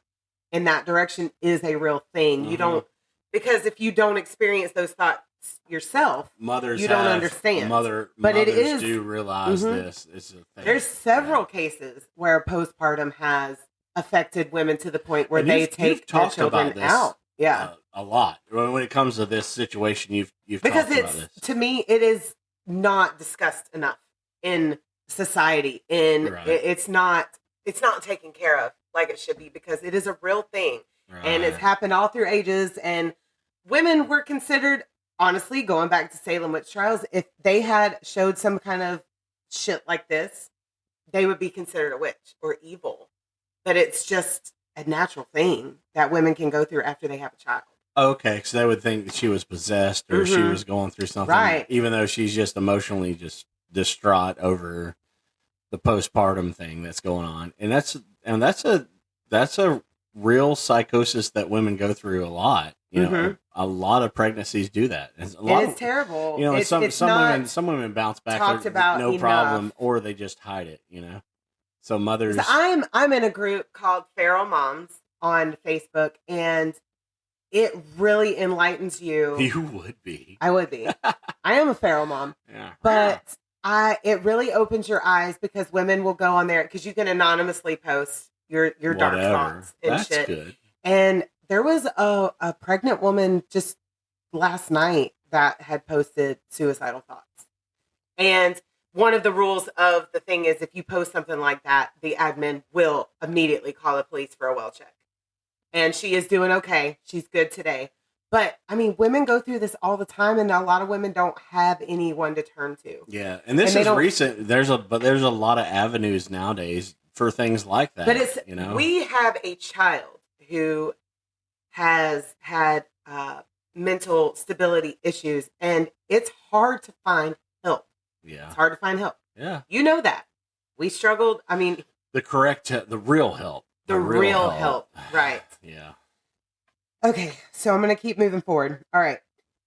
in that direction is a real thing. Mm-hmm. You don't, because if you don't experience those thoughts yourself, you don't understand.
But mothers do realize this is a thing.
There's several cases where postpartum has affected women to the point where they take their children out. Yeah,
a lot. When it comes to this situation, you've
because
talked about this.
To me, it is not discussed enough in society. It's not taken care of like it should be, because it is a real thing. And it's happened all through ages, and women were considered, honestly, going back to Salem witch trials, if they had showed some kind of shit like this, they would be considered a witch or evil. But it's just a natural thing that women can go through after they have a child.
Okay, so they would think that she was possessed or she
Mhm.
was going through something,
Right.
even though she's just emotionally just distraught over the postpartum thing that's going on. And that's a real psychosis that women go through a lot. You know,
Mhm.
a lot of pregnancies do that. And a
It
lot
is
of,
terrible.
you know,
it's
some women bounce back
talked about
no
enough.
problem, or they just hide it. You know, so mothers.
'Cause I'm in a group called Feral Moms on Facebook, and it really enlightens you.
You would be.
I would be. I am a feral mom,
Yeah.
but it really opens your eyes because women will go on there because you can anonymously post your dark
Whatever.
thoughts and
That's
shit.
good.
And there was a pregnant woman just last night that had posted suicidal thoughts. And one of the rules of the thing is if you post something like that, the admin will immediately call the police for a well check. And she is doing okay. She's good today. But I mean, women go through this all the time, and a lot of women don't have anyone to turn to.
Yeah, and this
And they
is
don't-
recent. There's a lot of avenues nowadays for things like that.
But it's
you know,
we have a child who has had mental stability issues, and it's hard to find help.
yeah,
It's hard to find help.
yeah.
You know that. We struggled. I mean,
The real help.
the real help. Right.
Yeah.
Okay, so I'm going to keep moving forward. All right.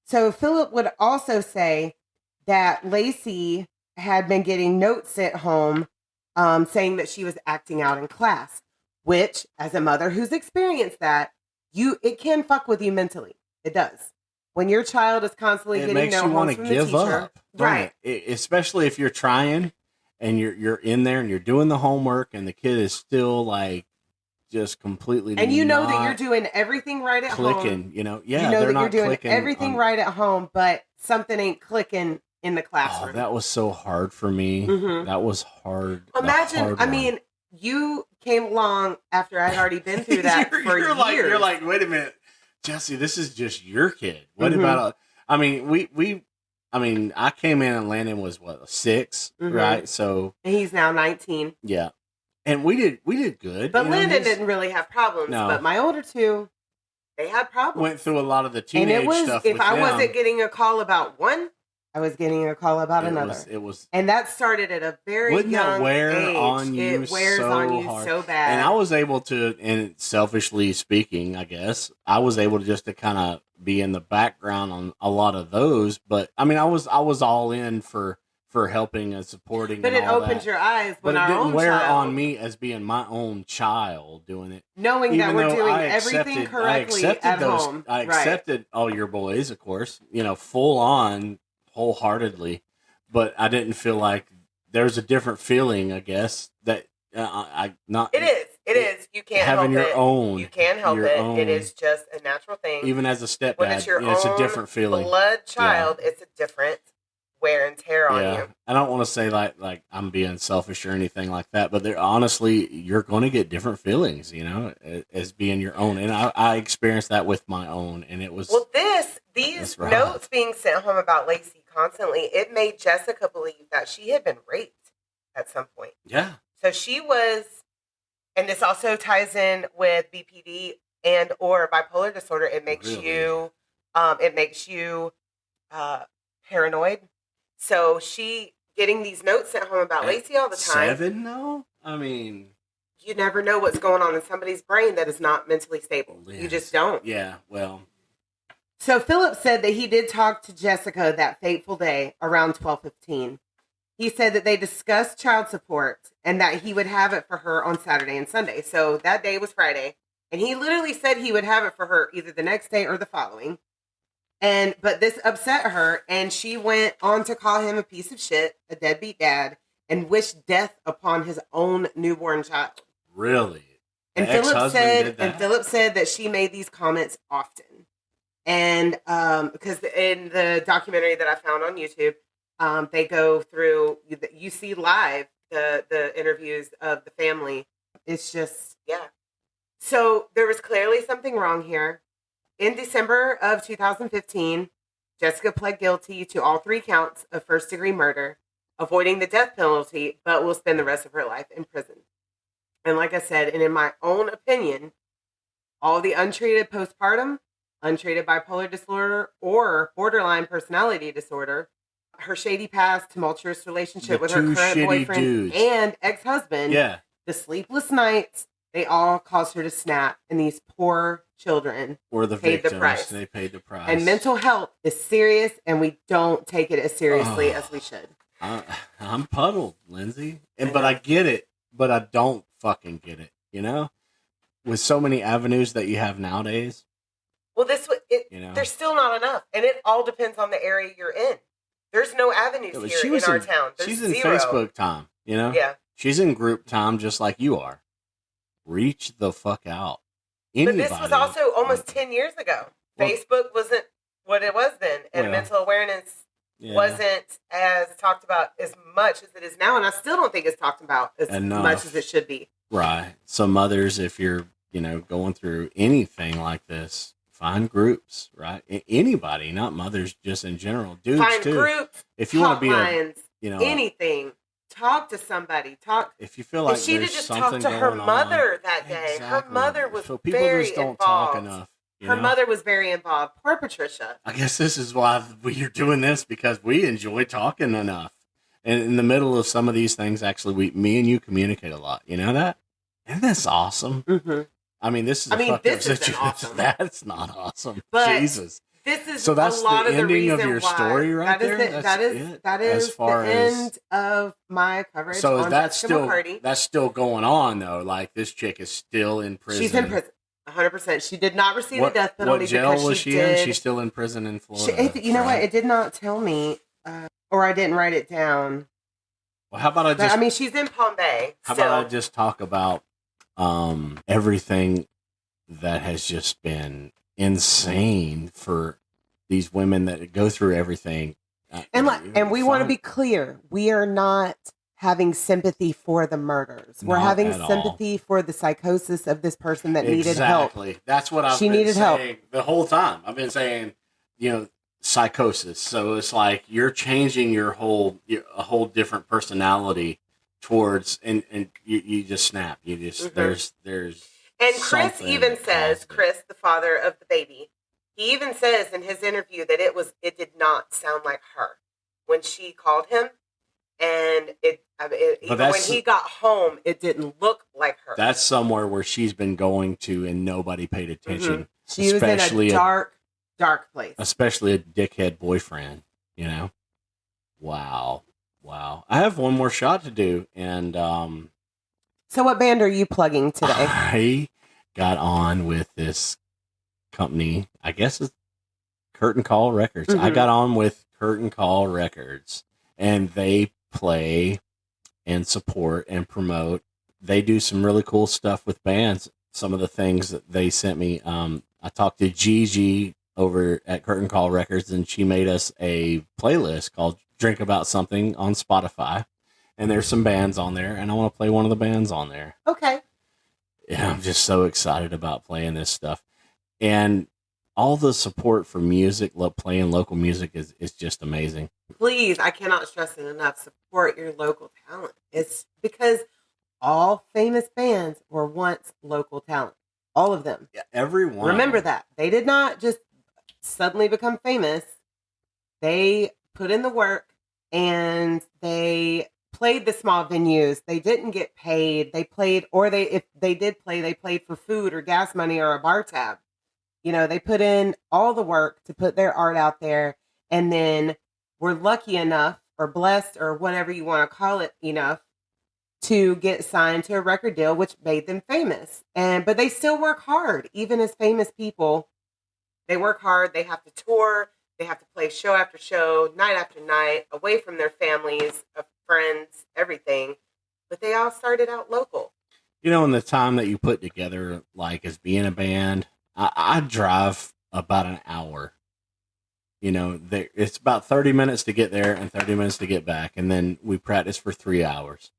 So Philip would also say that Lacey had been getting notes sent home saying that she was acting out in class, which, as a mother who's experienced that, it can fuck with you mentally. It does. When your child is constantly
It
getting
makes
note
you want
homes
to
from the
give
teacher.
up, don't
Right.
it? Especially if you're trying and you're in there and you're doing the homework and the kid is still like just completely
And you know that
not
you're doing everything right at home.
clicking. You know, yeah,
you know
they're
that
not
you're doing
clicking
everything
on-
right at home, but something ain't clicking in the classroom.
Oh, that was so hard for me.
Mhm.
That was hard. the
Imagine,
hard
I
one.
mean, you came along after I'd already been through that for years.
You're like, wait a minute, Jesse, this is just your kid. What
Mhm.
about? I mean, I came in and Landon was what 6,
Mhm.
right? So
And he's now 19.
yeah, and we did good.
But
you know,
Landon
he's-
didn't really have problems.
No.
But my older two, they had problems.
went through a lot of the
and
teenage
it was,
stuff.
if
with
I
them.
wasn't getting a call about one, I was getting a call about another.
It was.
And that started at a very
Wouldn't that
young
wear
age.
on you
It wears
so
on you
hard?
so bad.
And I was able to, and selfishly speaking, I guess, I was able to just to kind of be in the background on a lot of those. But I mean, I was all in for helping and supporting.
but
and
it
all
opens
that.
your eyes when
But it
our
didn't
own
wear
child,
on me as being my own child doing it.
knowing that
Even
we're
though
doing
I
everything
accepted-
correctly
I accepted
at
those,
home.
I
Right.
accepted all your boys, of course, you know, full on, wholeheartedly. But I didn't feel like there's a different feeling, I guess, that I not.
It is. It is. You can't
having
help
your
it.
own.
You can't help
your
it.
own.
It is just a natural thing.
Even as a stepdad,
when it's your
you know, it's
own
a different feeling.
blood child, it's a different wear and tear on
Yeah,
you.
I don't want to say like I'm being selfish or anything like that, but there honestly, you're going to get different feelings, you know, as being your own, and I experienced that with my own, and it was
Well, these
That's rough.
notes being sent home about Lacey constantly, it made Jessica believe that she had been raped at some point.
yeah,
So she was, and this also ties in with BPD and or bipolar disorder. It makes
Really?
you paranoid. So she getting these notes sent home about
At
Lacey all the time.
7, though. I mean,
You never know what's going on in somebody's brain that is not mentally stable. You
Liz.
just don't.
Yeah, well,
So Philip said that he did talk to Jessica that fateful day around 12:15. He said that they discussed child support and that he would have it for her on Saturday and Sunday. So that day was Friday. And he literally said he would have it for her either the next day or the following. But this upset her, and she went on to call him a piece of shit, a deadbeat dad, and wish death upon his own newborn child.
really.
And
The
Philip
ex-husband
said,
did that?
that she made these comments often, and because in the documentary that I found on YouTube, they go through. You see live the interviews of the family. It's just So there was clearly something wrong here. In December of 2015, Jessica pled guilty to all 3 counts of first-degree murder, avoiding the death penalty, but will spend the rest of her life in prison. And like I said, and in my own opinion, all the untreated postpartum, untreated bipolar disorder, or borderline personality disorder, her shady past, tumultuous relationship
The
with her
two
current
shitty
boyfriend
dudes.
and ex-husband,
Yeah.
the sleepless nights, they all caused her to snap, and these poor children
Or the
paid the
victims.
price.
They paid the price.
And mental health is serious, and we don't take it as seriously as we should.
I'm puddled, Lindsay. But I get it, but I don't fucking get it, you know? With so many avenues that you have nowadays.
Well, there's still not enough, and it all depends on the area you're in. There's no avenues here in our town. There's
she's in
zero.
Facebook time, you know?
Yeah.
She's in group time just like you are. Reach the fuck out. Anybody.
But this was also almost 10 years ago.
Well,
Facebook wasn't what it was then, and mental awareness wasn't as talked about as much as it is now, and I still don't think it's talked about as much as it should be.
Right. So mothers, if you're, going through anything like this, find groups, right? Anybody, not mothers, just in general. Dudes,
find
too.
Groups,
if you want to be
anything. Talk to somebody.
If you feel like
she'd have
there's
just
something
talked to her
going
mother
on,
that day.
exactly.
Her mother was
so people
very
just don't
involved.
talk enough.
Her mother was very involved. Poor Patricia.
I guess this is why we're doing this, because we enjoy talking enough. And in the middle of some of these things, actually, me and you communicate a lot. You know that? Isn't this awesome?
Mm-hmm.
I mean, this is a fucked up situation.
Awesome.
That's not awesome.
But
Jesus.
This is
so that's
a lot
the
of the
ending of your
why.
story right
that is
there?
That is the end of my coverage.
So
on
that's
Jessica McCarty.
That's still going on, though. Like, this chick is still in prison.
She's in prison. 100%. She did not receive a death penalty.
What jail
because
was she in? She's still in prison in Florida.
You know what? It did not tell me, or I didn't write it down.
Well, how about I just...
I mean, she's in Palm Bay.
How about I just talk about everything that has just been insane for these women that go through everything.
And we want to be clear. We are not having sympathy for the murders. We're having sympathy for the psychosis of this person that needed help.
Exactly. That's what I've been saying the whole time. I've been saying, psychosis. So it's like you're changing a whole different personality towards, and you just snap. You just, there's.
And Chris even says, Chris, the father of the baby, he even says in his interview that it did not sound like her when she called him. And even when he got home, it didn't look like her.
That's somewhere where she's been going to and nobody paid attention.
Mm-hmm. She was in a dark place.
Especially a dickhead boyfriend, Wow. I have one more shot to do. And
so what band are you plugging today?
I got on with this company, I guess it's Curtain Call Records. Mm-hmm. I got on with Curtain Call Records, and they play and support and promote. They do some really cool stuff with bands. Some of the things that they sent me, I talked to Gigi over at Curtain Call Records, and she made us a playlist called Drink About Something on Spotify. And there's some bands on there, and I want to play one of the bands on there.
Okay.
Yeah, I'm just so excited about playing this stuff. And all the support for music, playing local music is just amazing.
Please, I cannot stress it enough. Support your local talent. It's because all famous bands were once local talent. All of them.
Yeah, everyone.
Remember that. They did not just suddenly become famous. They put in the work, and they played the small venues. They didn't get paid. They played, if they did play, they played for food or gas money or a bar tab. They put in all the work to put their art out there, and then were lucky enough or blessed or whatever you want to call it enough to get signed to a record deal, which made them famous. But they still work hard. Even as famous people, they work hard. They have to tour. They have to play show after show, night after night, away from their families, friends, everything. But they all started out local.
In the time that you put together, like as being a band, I drive about an hour. It's about 30 minutes to get there and 30 minutes to get back. And then we practice for 3 hours.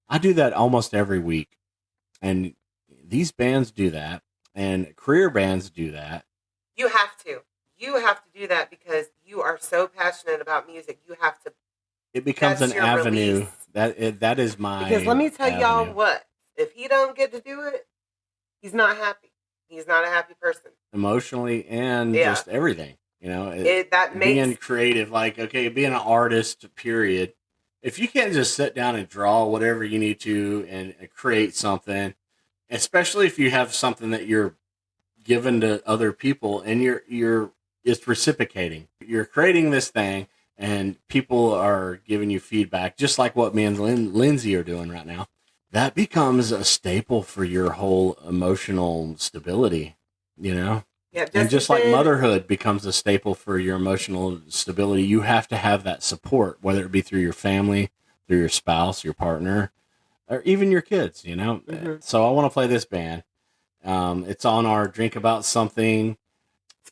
I do that almost every week. And these bands do that. And career bands do that.
You have to. You have to do that because you are so passionate about music. You have to.
It becomes an avenue.
Release.
That is my
Because let me tell y'all what. If he don't get to do it, he's not happy. He's not a happy person.
Emotionally and
Yeah.
just everything. You know,
That
being
makes
creative, like, okay, being an artist, period. If you can't just sit down and draw whatever you need to and create something, especially if you have something that you're given to other people and it's reciprocating. You're creating this thing and people are giving you feedback, just like what me and Lindsay are doing right now. That becomes a staple for your whole emotional stability, you know?
yeah,
And just like
said-
motherhood becomes a staple for your emotional stability, you have to have that support, whether it be through your family, through your spouse, your partner, or even your kids, you know?
Mhm.
So I want to play this band. It's on our Drink About Something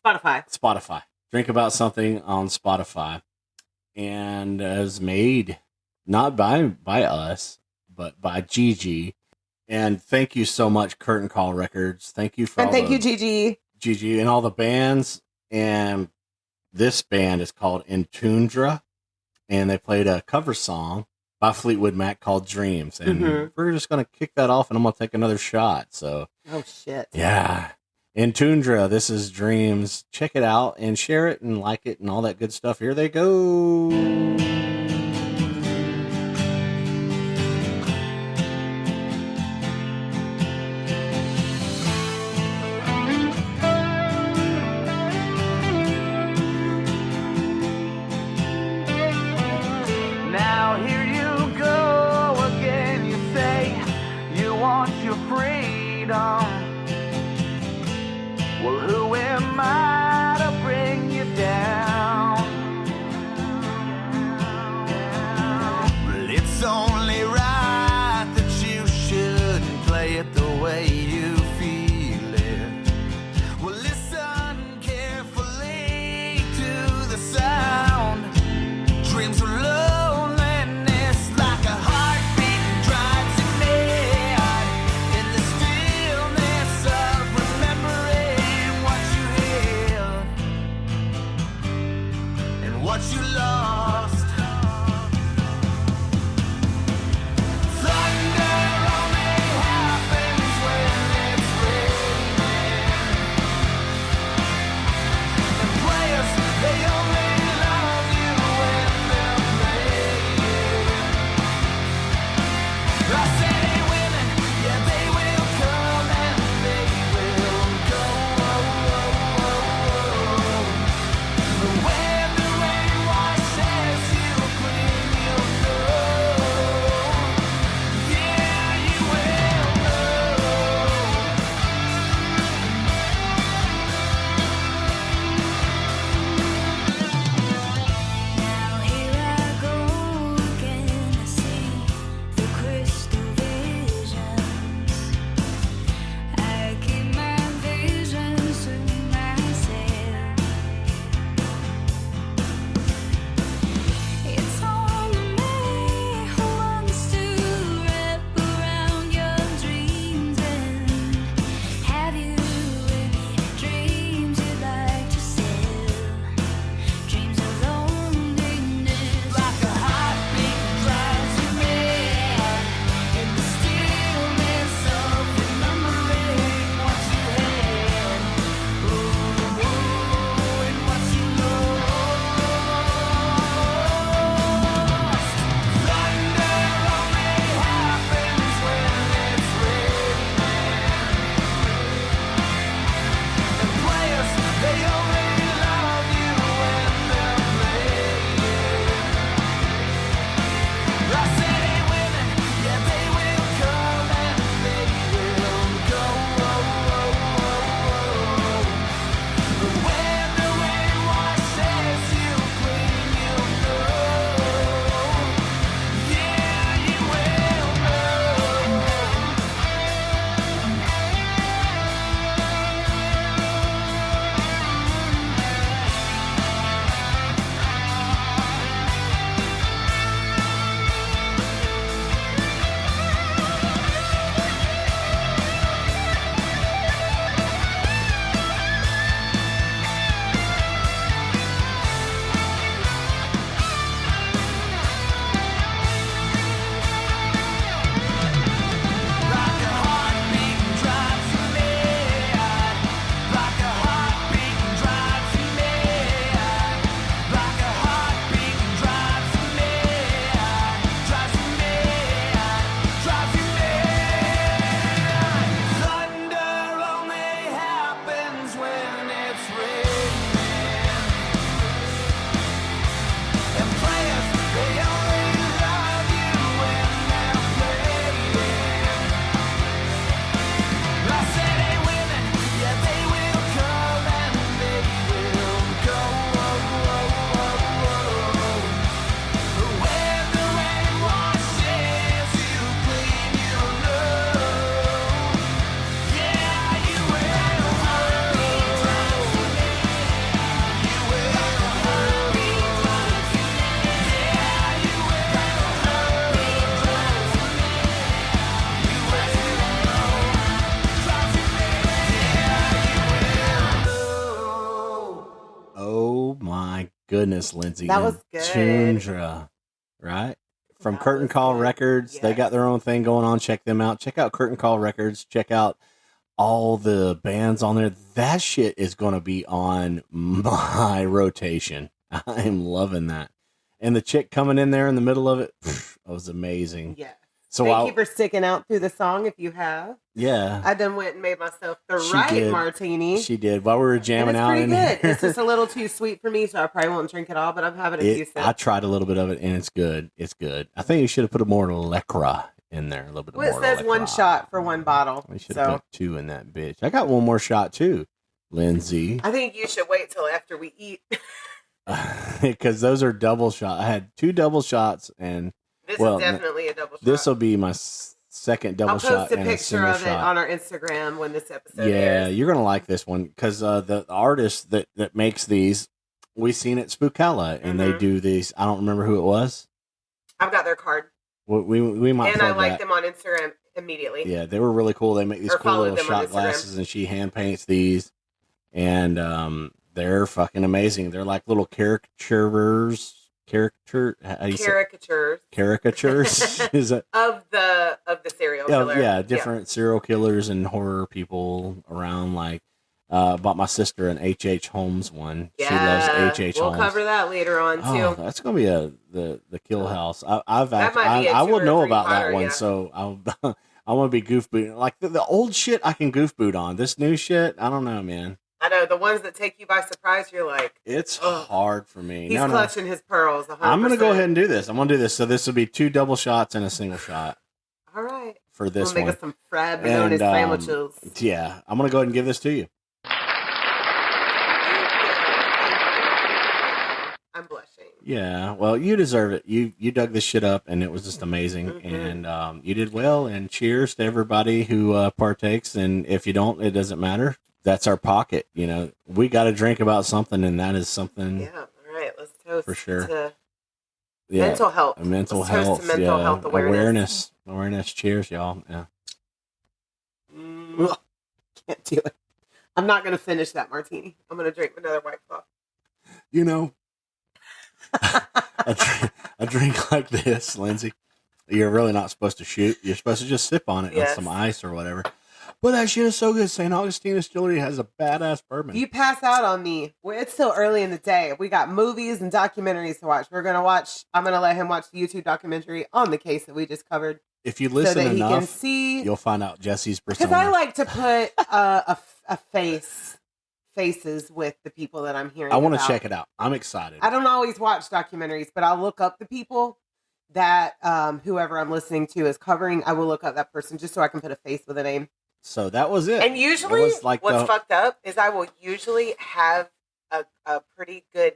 Spotify.
Drink About Something on Spotify. And is made not by us, but by Gigi. And thank you so much, Curtain Call Records. Thank you for
And
all
thank
the-
you, Gigi.
Gigi and all the bands. And this band is called Entundra, and they played a cover song by Fleetwood Mac called Dreams. And
Mhm.
we're just going to kick that off, and I'm going to take another shot. So,
Oh, shit.
yeah. Entundra, this is Dreams. Check it out and share it and like it and all that good stuff. Here they go.
Now here you go again, you say you want your freedom. Well, who am I to bring you down?
goodness, Lindsay.
That was good.
Entundra, right? From
That
Curtain
was
Call
good.
Records. They
Yes.
got their own thing going on. Check them out. Check out Curtain Call Records. Check out all the bands on there. That shit is going to be on my rotation. I'm loving that. And the chick coming in there in the middle of it, was amazing.
Yeah.
So
Thank you for sticking out through the song if you have.
yeah.
I done went and made myself the
She
right
did.
martini.
She did while we were jamming
and it's
out
pretty
in
good.
here.
It's just a little too sweet for me, so I probably won't drink it all, but I'm having a few sips.
I tried a little bit of it, and it's good. It's good. I think you should have put more Lecra in there. A little bit
Well,
more.
it says one shot for one bottle.
We should have
So
put 2 in that bitch. I got one more shot too, Lindsay,
I think you should wait till after we eat.
because those are double shot. I had 2 double shots, and
This
Well,
is definitely a double shot.
this will be my second double
I'll
shot
post a
and a
picture
single
of it
shot.
on our Instagram when this episode
Yeah,
airs.
you're gonna like this one because the artist that makes these, we seen at Spookala, and they
Mhm.
do these. I don't remember who it was.
I've got their card,
We might
and I
plug
like
that.
them on Instagram immediately.
Yeah, they were really cool. They make these
Or
cool
follow
little
them on
shot
Instagram.
glasses, and she hand paints these, and they're fucking amazing. They're like little caricatures. How do you say? Caricatures is it?
of the serial killer.
Yeah, different serial killers and horror people around. Like, bought my sister an H.H. Holmes one.
Yeah.
She loves H.H.
We'll
Holmes.
cover that later on
Oh,
too.
that's gonna be the Kill House.
That might be a
I
2
would
or
know
3
about that
parter,
one,
yeah.
so I want to be goof boot. Like the old shit, I can goof boot on. This new shit, I don't know, man.
I know the ones that take you by surprise. You're like,
It's
Ugh.
hard for me.
he's clutching his pearls. 100%.
I'm gonna go ahead and do this. I'm gonna do this. So this will be 2 double shots and a single shot
All right.
for this
We'll make
one.
us some frabinonis
And,
sandwiches.
Yeah, I'm gonna go ahead and give this to you.
I'm blushing.
Yeah, well, you deserve it. You dug this shit up, and it was just amazing.
Mhm.
And you did well. And cheers to everybody who partakes. And if you don't, it doesn't matter. That's our pocket. You know, we got to drink about something, and that is something.
Yeah. All right. Let's toast
For sure.
to
Yeah,
mental health.
mental
Let's toast
health.
to mental
yeah,
health awareness.
awareness. Cheers, y'all. Yeah.
Mm, can't do it. I'm not going to finish that martini. I'm going to drink another White Claw.
You know, a drink like this, Lindsay, you're really not supposed to shoot. You're supposed to just sip on it
Yes.
on some ice or whatever. But that shit is so good. St. Augustine Distillery has a badass bourbon.
You pass out on me. Well, it's still early in the day. We got movies and documentaries to watch. I'm going to let him watch the YouTube documentary on the case that we just covered
If you
so
listen
that he can
enough,
see.
you'll find out Jesse's persona.
Because I like to put faces with the people that I'm hearing
I want to
about.
check it out. I'm excited.
I don't always watch documentaries, but I'll look up the people that whoever I'm listening to is covering. I will look up that person just so I can put a face with a name.
So that was it.
And usually,
It was like
what's fucked up is I will usually have a pretty good.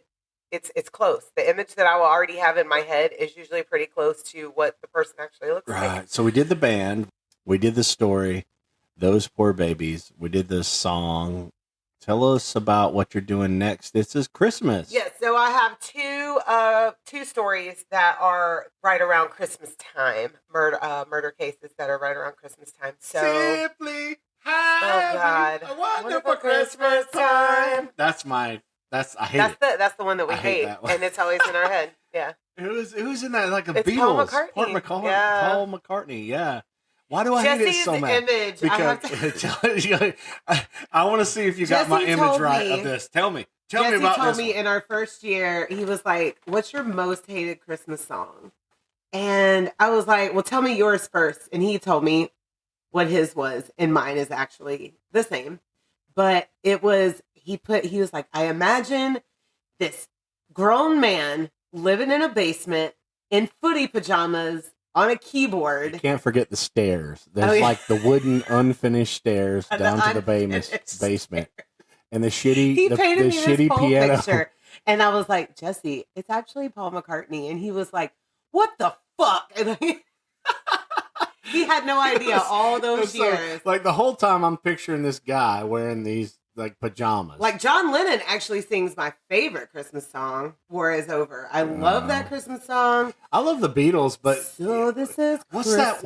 It's close. The image that I will already have in my head is usually pretty close to what the person actually looks like.
Right. So we did the band. We did the story. Those poor babies. We did the song. Tell us about what you're doing next. This is Christmas.
Yeah, so I have two stories that are right around Christmas time. Murder cases that are right around Christmas time. So
Simply
God.
a wonderful Christmas time. I hate it.
that's the one that we
I hate
hate,
that one.
and it's always in our head. Yeah.
Who's in that? Like a
It's Paul
Beatles.
McCartney. Yeah.
Paul McCartney. Yeah. Why do I hate it
Jesse's
so much?
image. I have to.
I want to see if you got my
Jesse
image
told
right
me-
of this. Tell me
Jesse
about
told
this.
me
one.
in our first year, he was like, "What's your most hated Christmas song?" And I was like, "Well, tell me yours first." And he told me what his was, and mine is actually the same. But it was he was like, "I imagine this grown man living in a basement in footy pajamas on a keyboard."
You can't forget the stairs. There's
Oh, yeah.
like the wooden unfinished stairs
The
down to the
unfinished
basement, and the shitty
He
the
painted me
shitty
this whole
piano.
picture, and I was like, "Jesse, it's actually Paul McCartney," and he was like, "What the fuck?" And he had no idea all those
So,
years.
like the whole time, I'm picturing this guy wearing these like pajamas.
Like John Lennon actually sings my favorite Christmas song, "War Is Over." I love that Christmas song.
I love the Beatles, but
So this is
what's
Christmas.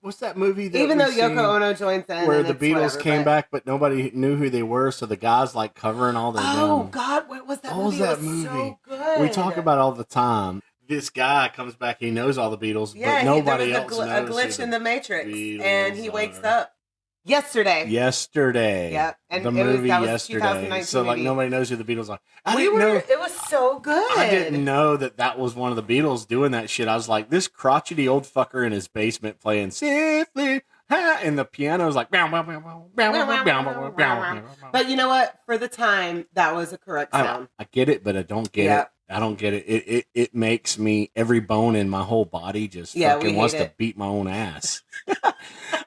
What's that movie that
Even
we
though
seen
Yoko Ono joins in,
where
and
the
it's
Beatles
whatever,
came
but-
back, but nobody knew who they were, so the guys like covering all their.
Oh God, what was that?
What was
movie?
that
It
movie?
So good.
We talk about it all the time. This guy comes back, he knows all the Beatles, but nobody
there
else
was a
knows.
glitch
who
in the Matrix,
Beatles
and he wakes
are.
up yesterday.
Yesterday.
And
the
it was-
movie
that was
Yesterday.
2019
So like
movie.
nobody knows who the Beatles are. I didn't know.
It was so good.
I didn't know that was one of the Beatles doing that shit. I was like, this crotchety old fucker in his basement playing "Safely," and the piano was like, but
But you know what? For the time, that was a correct sound.
I get it, but I don't get it. I don't get it. It makes me, every bone in my whole body just fucking wants to beat my own ass.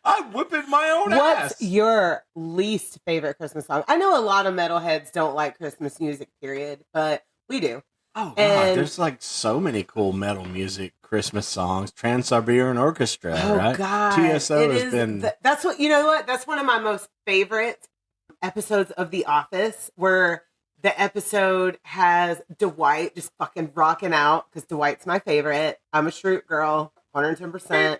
I'm whipping my own ass.
What's your least favorite Christmas song? I know a lot of metalheads don't like Christmas music, period, but we do.
Oh, God.
And-
There's like so many cool metal music, Christmas songs, Trans-Siberian Orchestra, right?
God.
TSO
It
has
is
been.
That's what, you know what? That's one of my most favorite episodes of The Office, where the episode has Dwight just fucking rocking out, because Dwight's my favorite. I'm a Shroot girl, 110%.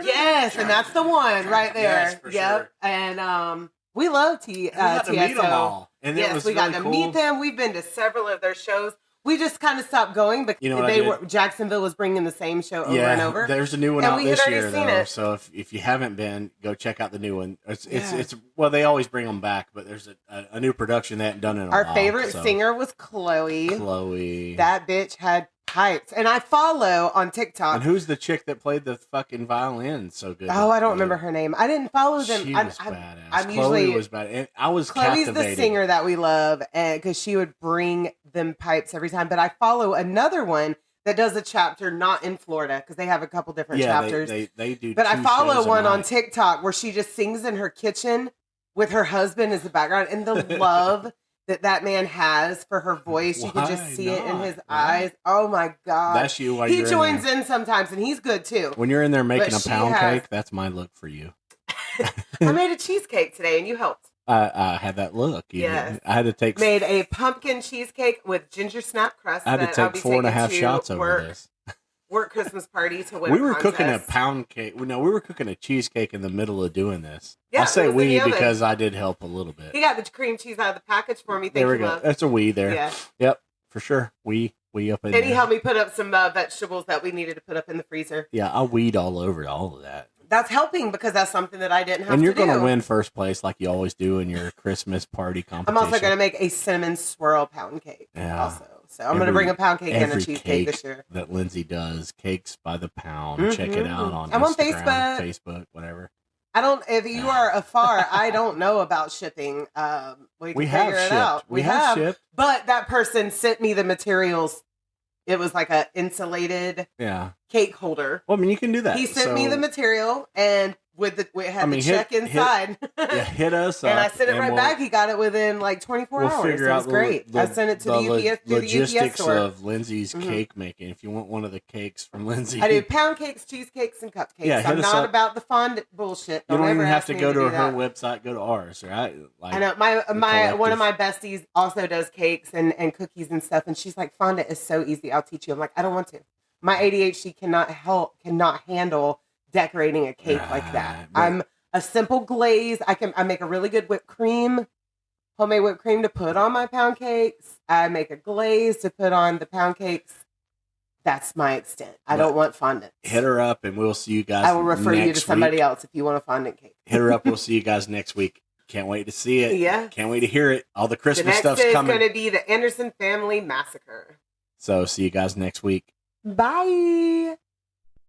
Yes, and that's the one right there.
Yes, for sure.
And we love
We got to meet them
TSO.
all. And it
Yes,
was
we got
really
to
cool.
meet them. We've been to several of their shows. We just kind of stopped going because
You know what I did?
Jacksonville was bringing the same show over and over.
There's a new one
And
out
we had
this
already
year,
seen
though.
it.
So if you haven't been, go check out the new one. It's well, they always bring them back, but there's a new production they hadn't done in a while.
Our favorite
so.
singer was Chloe.
Chloe.
That bitch had pipes. And I follow on TikTok.
And who's the chick that played the fucking violin so good?
Oh, I don't remember her name. I didn't follow them.
She was badass.
I'm
Chloe
usually
was bad. And I was
Chloe's
captivated.
the singer that we love, and because she would bring them pipes every time. But I follow another one that does a chapter not in Florida, because they have a couple different chapters.
They do.
But I
2
follow
shows a
one on
night.
TikTok where she just sings in her kitchen with her husband as the background, and the love that man has for her voice. You can just
Why
see it in
not,
his
right?
eyes. Oh my God.
That's you while
He
you're
joins
in there.
in sometimes, and he's good too.
When you're in there making
But
a
she
pound
has-
cake, that's my look for you.
I made a cheesecake today, and you helped.
I had that look.
Yes.
I had to take.
Made a pumpkin cheesecake with ginger snap crust.
I had to
that I'll
take
be
4.5
taking to
shots over this.
Work Christmas party to win.
We were cooking a
contest.
pound cake. No, we were cooking a cheesecake in the middle of doing this.
Yeah,
I say
it was in the
we
oven.
because I did help a little bit.
He got the cream cheese out of the package for me. Thank
There we
you,
go.
love.
That's a we there.
Yeah.
Yep, for sure. We up in
And he
there.
helped me put up some vegetables that we needed to put up in the freezer.
Yeah, I weed all over all of that.
That's helping, because that's something that I didn't have
And you're
to do.
going to win first place like you always do in your Christmas party competition.
I'm also going to make a cinnamon swirl pound cake.
Yeah.
Also, so I'm going to bring a pound cake and a
every
cheesecake
cake
this year.
that Lindsay does, cakes by the pound. Check it out on
I'm on
Instagram, Facebook, whatever.
I don't. If you are afar, I don't know about shipping. We can
have
figure it
shipped.
out.
We have shipped.
But that person sent me the materials. It was like a insulated
Yeah.
cake holder.
Well, I mean, you can do that.
He sent me the material, and it had the
hit-
check inside.
Yeah, hit us up.
And I sent it right
we'll-
back. He got it within like 24
We'll
hours.
figure
It
out
was great. I sent it to the UPS, to the UPS
logistics
store.
of Lindsay's
Mhm.
cake making. If you want one of the cakes from Lindsay,
I do pound cakes, cheesecakes, and cupcakes.
Yeah, hit
I'm
us
not
up.
about the fondant bullshit.
you don't
ever
even have
ask
to
me
go to
do
her
that.
website. Go to ours, right? Like,
I know my
collective.
one of my besties also does cakes and cookies and stuff, and she's like, fondant is so easy. I'll teach you. I'm like, I don't want to. My ADHD cannot handle decorating a cake like that.
but-
I'm a simple glaze. I make a really good whipped cream, homemade whipped cream to put on my pound cakes. I make a glaze to put on the pound cakes. That's my extent. I don't want fondant.
Hit her up, and we'll see you guys.
I will refer you to
next
somebody
week.
else if you want a fondant cake.
Hit her up. We'll see you guys next week. Can't wait to see it.
Yeah.
Can't wait to hear it. All the
The
Christmas
next
stuff's
is
coming.
going to be the Anderson Family Massacre.
So see you guys next week.
Bye.